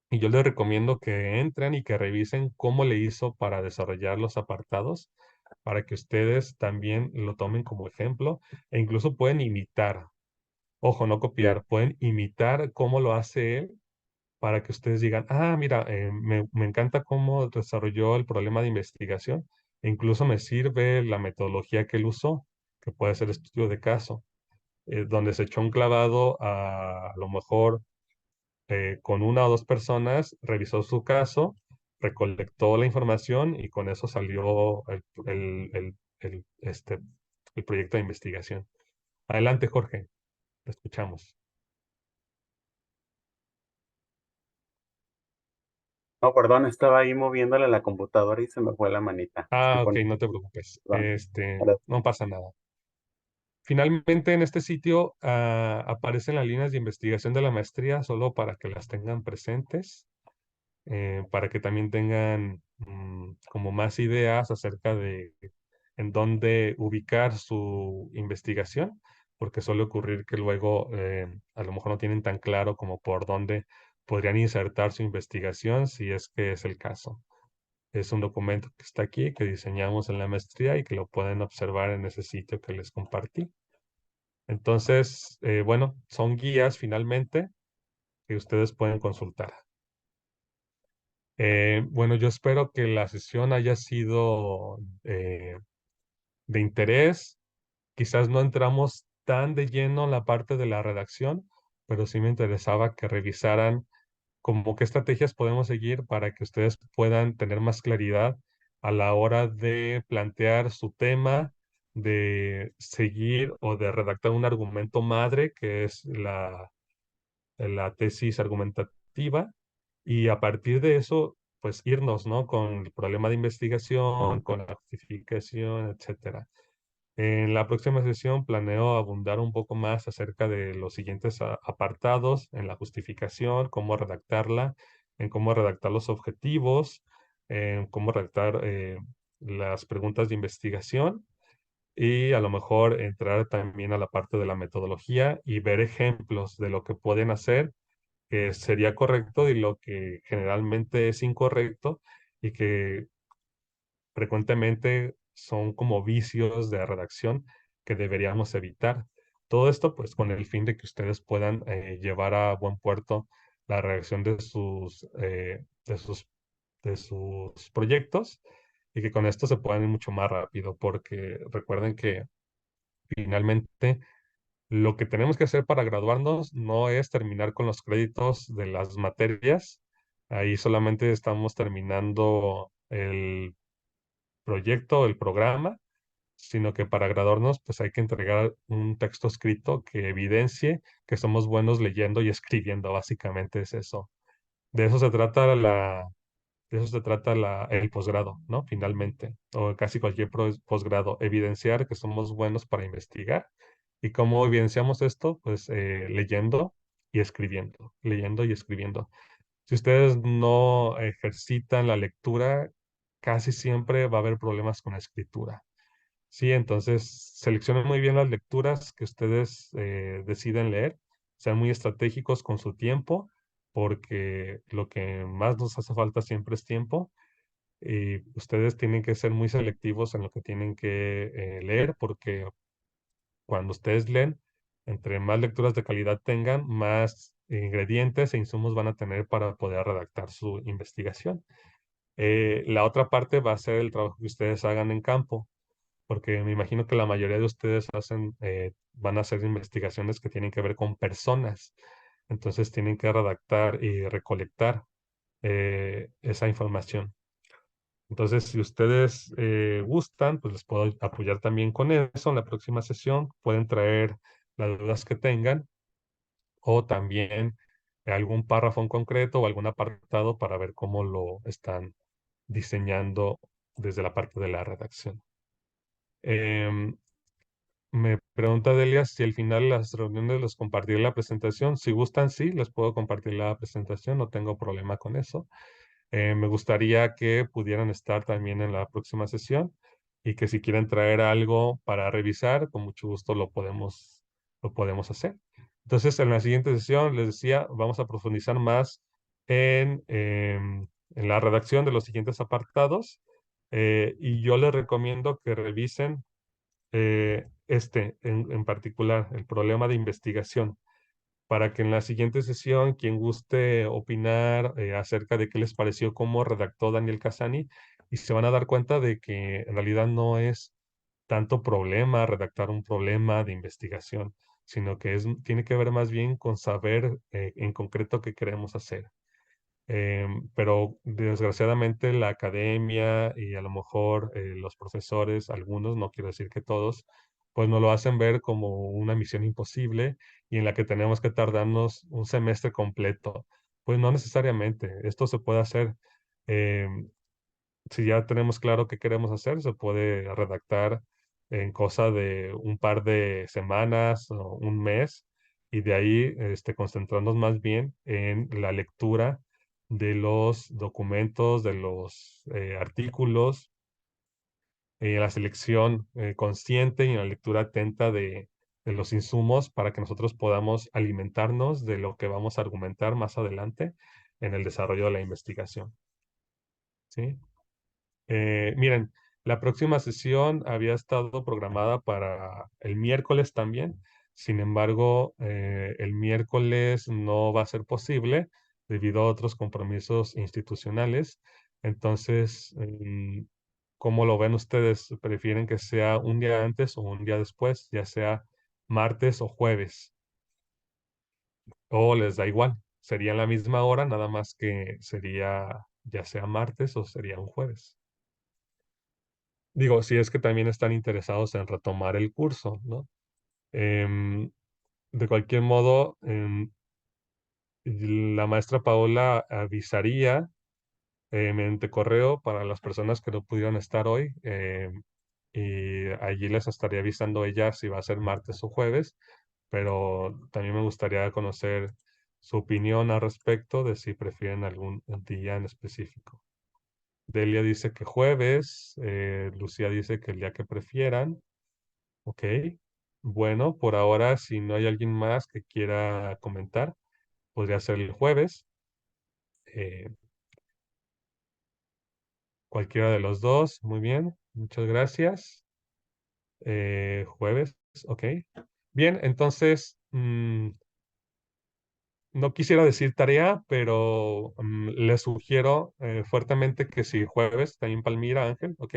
Y yo les recomiendo que entren y que revisen cómo le hizo para desarrollar los apartados, para que ustedes también lo tomen como ejemplo e incluso pueden imitar. Ojo, no copiar, pueden imitar cómo lo hace él para que ustedes digan, mira, me encanta cómo desarrolló el problema de investigación e incluso me sirve la metodología que él usó, que puede ser estudio de caso, donde se echó un clavado a lo mejor con una o dos personas, revisó su caso, recolectó la información y con eso salió el proyecto de investigación. Adelante, Jorge, te escuchamos. No, perdón, estaba ahí moviéndole la computadora y se me fue la manita. Ok, Disculpen, no te preocupes. perdón. Ahora, No pasa nada. Finalmente, en este sitio aparecen las líneas de investigación de la maestría, solo para que las tengan presentes. Para que también tengan como más ideas acerca de en dónde ubicar su investigación, porque suele ocurrir que luego a lo mejor no tienen tan claro como por dónde podrían insertar su investigación, si es que es el caso. Es un documento que está aquí, que diseñamos en la maestría y que lo pueden observar en ese sitio que les compartí. Entonces, bueno, son guías finalmente que ustedes pueden consultar. Bueno, yo espero que la sesión haya sido de interés. Quizás no entramos tan de lleno en la parte de la redacción, pero sí me interesaba que revisaran como qué estrategias podemos seguir para que ustedes puedan tener más claridad a la hora de plantear su tema, de seguir o de redactar un argumento madre, que es la tesis argumentativa, y a partir de eso, pues irnos, ¿no? Con el problema de investigación, con la justificación, etcétera. En la próxima sesión planeo abundar un poco más acerca de los siguientes apartados, en la justificación, cómo redactarla, en cómo redactar los objetivos, en cómo redactar las preguntas de investigación y a lo mejor entrar también a la parte de la metodología y ver ejemplos de lo que pueden hacer que sería correcto y lo que generalmente es incorrecto y que frecuentemente son como vicios de redacción que deberíamos evitar. Todo esto pues con el fin de que ustedes puedan llevar a buen puerto la redacción de sus proyectos y que con esto se puedan ir mucho más rápido, porque recuerden que finalmente lo que tenemos que hacer para graduarnos no es terminar con los créditos de las materias. Ahí solamente estamos terminando el proyecto, el programa, sino que para graduarnos pues hay que entregar un texto escrito que evidencie que somos buenos leyendo y escribiendo. Básicamente es eso. De eso se trata el posgrado, ¿no? Finalmente, o casi cualquier posgrado, evidenciar que somos buenos para investigar. ¿Y cómo evidenciamos esto? Pues leyendo y escribiendo. Si ustedes no ejercitan la lectura, casi siempre va a haber problemas con la escritura. Sí, entonces seleccionen muy bien las lecturas que ustedes deciden leer, sean muy estratégicos con su tiempo, porque lo que más nos hace falta siempre es tiempo. Y ustedes tienen que ser muy selectivos en lo que tienen que leer, porque cuando ustedes leen, entre más lecturas de calidad tengan, más ingredientes e insumos van a tener para poder redactar su investigación. La otra parte va a ser el trabajo que ustedes hagan en campo, porque me imagino que la mayoría de ustedes van a hacer investigaciones que tienen que ver con personas. Entonces tienen que redactar y recolectar esa información. Entonces, si ustedes gustan, pues les puedo apoyar también con eso. En la próxima sesión pueden traer las dudas que tengan o también algún párrafo en concreto o algún apartado para ver cómo lo están diseñando desde la parte de la redacción. Em, Me pregunta Delia si al final de las reuniones les compartiré la presentación. Si gustan, sí, les puedo compartir la presentación, no tengo problema con eso. Me gustaría que pudieran estar también en la próxima sesión y que si quieren traer algo para revisar, con mucho gusto lo podemos hacer. Entonces, en la siguiente sesión, les decía, vamos a profundizar más en la redacción de los siguientes apartados y yo les recomiendo que revisen en particular, el problema de investigación, para que en la siguiente sesión, quien guste opinar acerca de qué les pareció cómo redactó Daniel Cassani, y se van a dar cuenta de que en realidad no es tanto problema redactar un problema de investigación, sino que tiene que ver más bien con saber en concreto qué queremos hacer. Pero desgraciadamente la academia y a lo mejor los profesores, algunos, no quiero decir que todos, pues nos lo hacen ver como una misión imposible y en la que tenemos que tardarnos un semestre completo. Pues no necesariamente, esto se puede hacer. em, si ya tenemos claro qué queremos hacer, se puede redactar en cosa de un par de semanas o un mes y de ahí concentrarnos más bien en la lectura de los documentos, de los artículos, en la selección consciente y en la lectura atenta de los insumos para que nosotros podamos alimentarnos de lo que vamos a argumentar más adelante en el desarrollo de la investigación. ¿Sí? Miren, la próxima sesión había estado programada para el miércoles también. Sin embargo, el miércoles no va a ser posible debido a otros compromisos institucionales. Entonces, ¿cómo lo ven ustedes? ¿Prefieren que sea un día antes o un día después, ya sea martes o jueves? ¿O les da igual? Sería en la misma hora, nada más que sería ya sea martes o sería un jueves. Digo, si es que también están interesados en retomar el curso, ¿no? Em, de cualquier modo, la maestra Paola avisaría mediante correo para las personas que no pudieron estar hoy y allí les estaría avisando ella si va a ser martes o jueves, pero también me gustaría conocer su opinión al respecto de si prefieren algún día en específico. Delia dice que jueves, Lucía dice que el día que prefieran. Ok. Bueno, por ahora, si no hay alguien más que quiera comentar, podría ser el jueves. eh, Cualquiera de los dos. Muy bien. Muchas gracias. Jueves. Ok. Bien, entonces, no quisiera decir tarea, pero les sugiero fuertemente que si jueves, también Palmira, Ángel, ¿ok?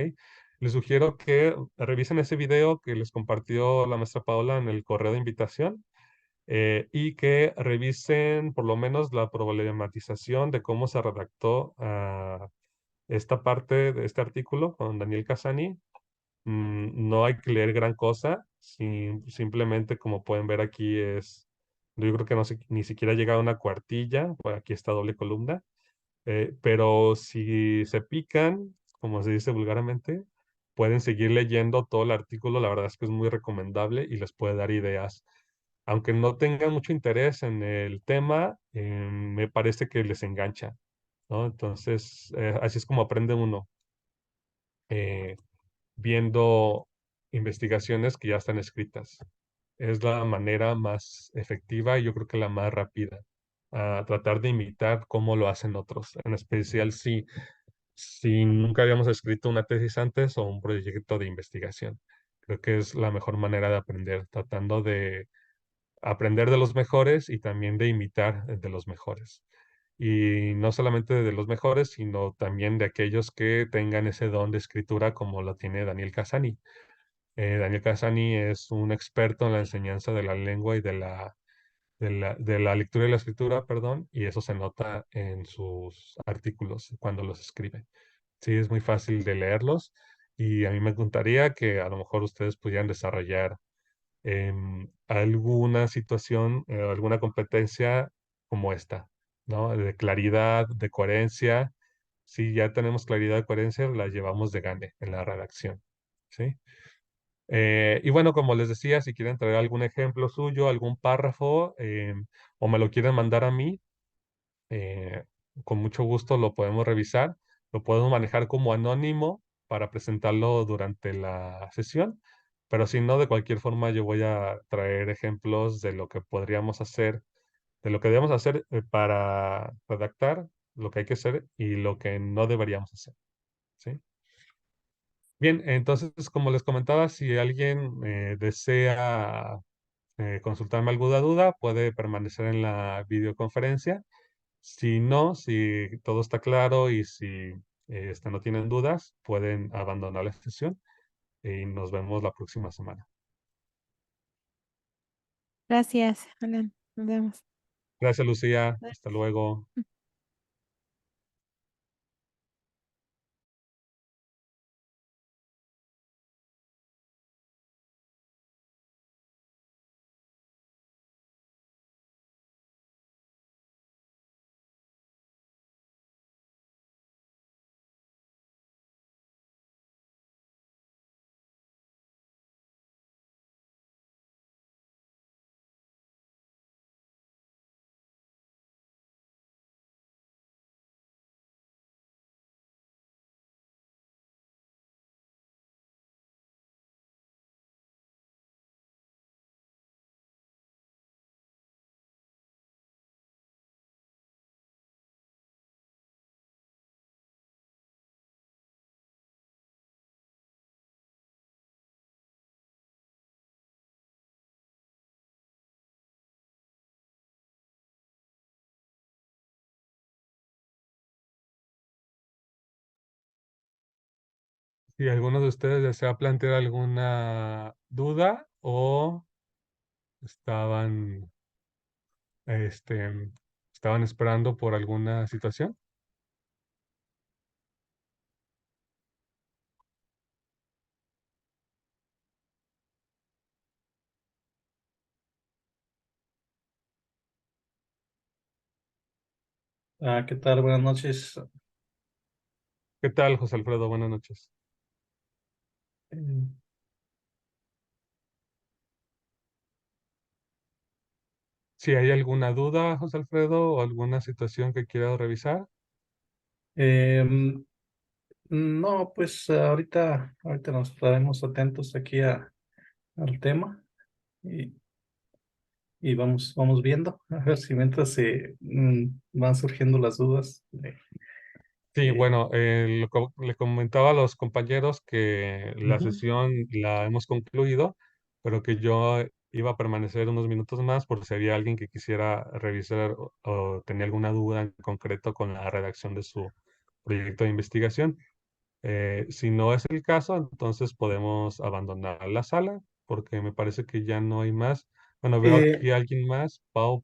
Les sugiero que revisen ese video que les compartió la maestra Paola en el correo de invitación y que revisen por lo menos la problematización de cómo se redactó esta parte de este artículo con Daniel Casani. No hay que leer gran cosa, simplemente como pueden ver aquí yo creo que no sé, ni siquiera llega a una cuartilla, pues aquí está doble columna, pero si se pican, como se dice vulgarmente, pueden seguir leyendo todo el artículo, la verdad es que es muy recomendable y les puede dar ideas. Aunque no tengan mucho interés en el tema, me parece que les engancha, ¿no? Entonces, así es como aprende uno. eh, Viendo investigaciones que ya están escritas. Es la manera más efectiva y yo creo que la más rápida a tratar de imitar cómo lo hacen otros, en especial si nunca habíamos escrito una tesis antes o un proyecto de investigación. Creo que es la mejor manera de aprender, tratando de aprender de los mejores y también de imitar de los mejores. Y no solamente de los mejores, sino también de aquellos que tengan ese don de escritura como lo tiene Daniel Casani. Daniel Casani es un experto en la enseñanza de la lengua y de la lectura y la escritura, perdón, y eso se nota en sus artículos cuando los escribe. Sí, es muy fácil de leerlos y a mí me gustaría que a lo mejor ustedes pudieran desarrollar alguna situación, alguna competencia como esta, ¿no? De claridad, de coherencia. Si ya tenemos claridad de coherencia, la llevamos de gane en la redacción, ¿sí? Y bueno, como les decía, si quieren traer algún ejemplo suyo, algún párrafo, o me lo quieren mandar a mí, eh, con mucho gusto lo podemos revisar. Lo podemos manejar como anónimo para presentarlo durante la sesión, pero si no, de cualquier forma yo voy a traer ejemplos de lo que podríamos hacer, de lo que debemos hacer para redactar, lo que hay que hacer y lo que no deberíamos hacer, ¿sí? Bien, entonces, como les comentaba, si alguien desea consultarme alguna duda, puede permanecer en la videoconferencia. Si no, si todo está claro y si no tienen dudas, pueden abandonar la sesión y nos vemos la próxima semana. Gracias, Alan. Nos vemos. Gracias, Lucía. Hasta luego. Si alguno de ustedes desea plantear alguna duda o estaban, este, estaban esperando por alguna situación. ¿Qué tal? Buenas noches. ¿Qué tal, José Alfredo? Buenas noches. Eh, Si hay alguna duda, José Alfredo, o alguna situación que quiera revisar. em, no, pues ahorita nos estaremos atentos aquí al tema y, y vamos viendo, a ver si mientras se van surgiendo las dudas. Sí, Eh, bueno, le comentaba a los compañeros que la Ujú. sesión la hemos concluido, pero que yo iba a permanecer unos minutos más por si había alguien que quisiera revisar o tenía alguna duda en concreto con la redacción de su proyecto de investigación. Si no es el caso, entonces podemos abandonar la sala porque me parece que ya no hay más. Bueno, veo Eh, aquí a alguien más, Pau,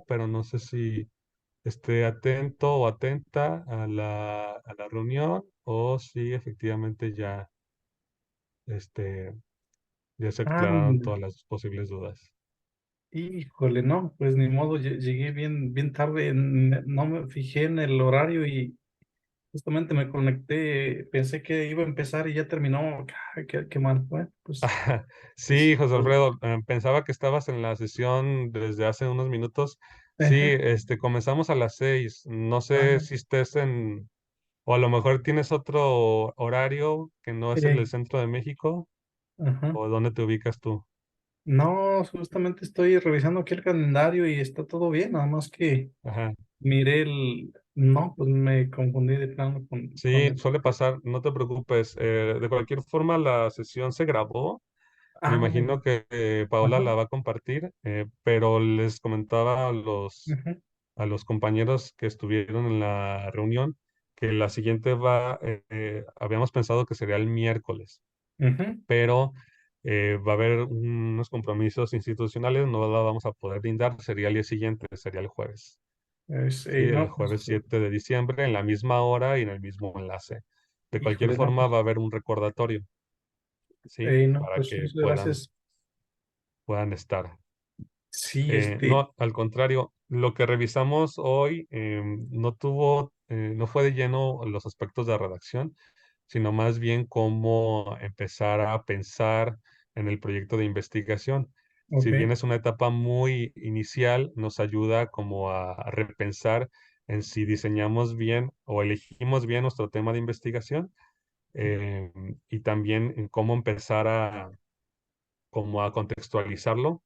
pero no sé si esté atento o atenta a la reunión o si efectivamente ya, este, ya se ah, aclararon todas las posibles dudas. híjole, no, pues ni modo, llegué bien tarde, no me fijé en el horario y justamente me conecté, pensé que iba a empezar y ya terminó. Ay, qué mal. Bueno, pues, Sí, José pues, Alfredo, pensaba que estabas en la sesión desde hace unos minutos. Sí, ajá, comenzamos a las 6. No sé ah, si estés en, o a lo mejor tienes otro horario que no es el del eh, centro de México, ajá. o dónde te ubicas tú. No, justamente estoy revisando aquí el calendario y está todo bien, nada más que Ajá. miré no, pues me confundí de plano con Sí, el, suele pasar, no te preocupes. De cualquier forma, la sesión se grabó. Me muy imagino bien, que Paola ajá, la va a compartir, pero les comentaba ujú, a los compañeros que estuvieron en la reunión que la siguiente habíamos pensado que sería el miércoles, ujú. pero va a haber unos compromisos institucionales, no la vamos a poder brindar, sería el día siguiente, sería el jueves. Sí, el No, pues, jueves 7 de diciembre en la misma hora y en el mismo enlace. De cualquier híjole, no, forma, pues, va a haber un recordatorio, ¿sí? no, Para pues que muchas gracias. puedan estar. Sí, No, al contrario, lo que revisamos hoy no fue de lleno los aspectos de redacción, sino más bien cómo empezar a pensar en el proyecto de investigación. Si bien ok, es una etapa muy inicial, nos ayuda como a repensar en si diseñamos bien o elegimos bien nuestro tema de investigación, eh, y también en cómo empezar como a contextualizarlo,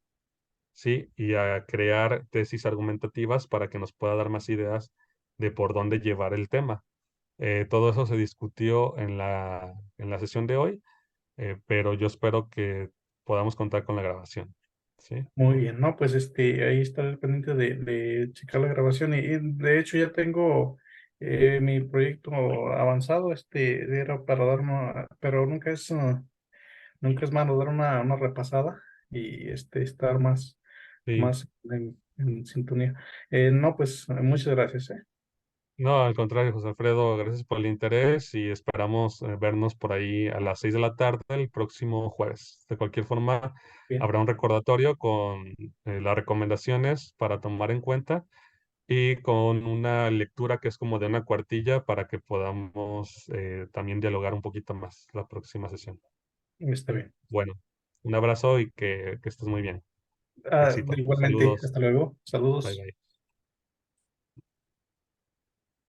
¿sí? Y a crear tesis argumentativas para que nos pueda dar más ideas de por dónde llevar el tema. Todo eso se discutió en la sesión de hoy, pero yo espero que podamos contar con la grabación, ¿sí? muy bien, no, pues ahí está el pendiente de checar la grabación y de hecho ya tengo mi proyecto avanzado, era para dar pero nunca es malo dar una repasada y estar Sí. más en sintonía. No, pues muchas gracias, ¿eh? No, al contrario, José Alfredo, gracias por el interés y esperamos vernos por ahí a las 6 de la tarde el próximo jueves. De cualquier forma, Bien, habrá un recordatorio con las recomendaciones para tomar en cuenta y con una lectura que es como de una cuartilla para que podamos también dialogar un poquito más la próxima sesión. está bien. Bueno, un abrazo y que estés muy bien. Éxito. Igualmente, Saludos. hasta luego. Bye Saludos. bye.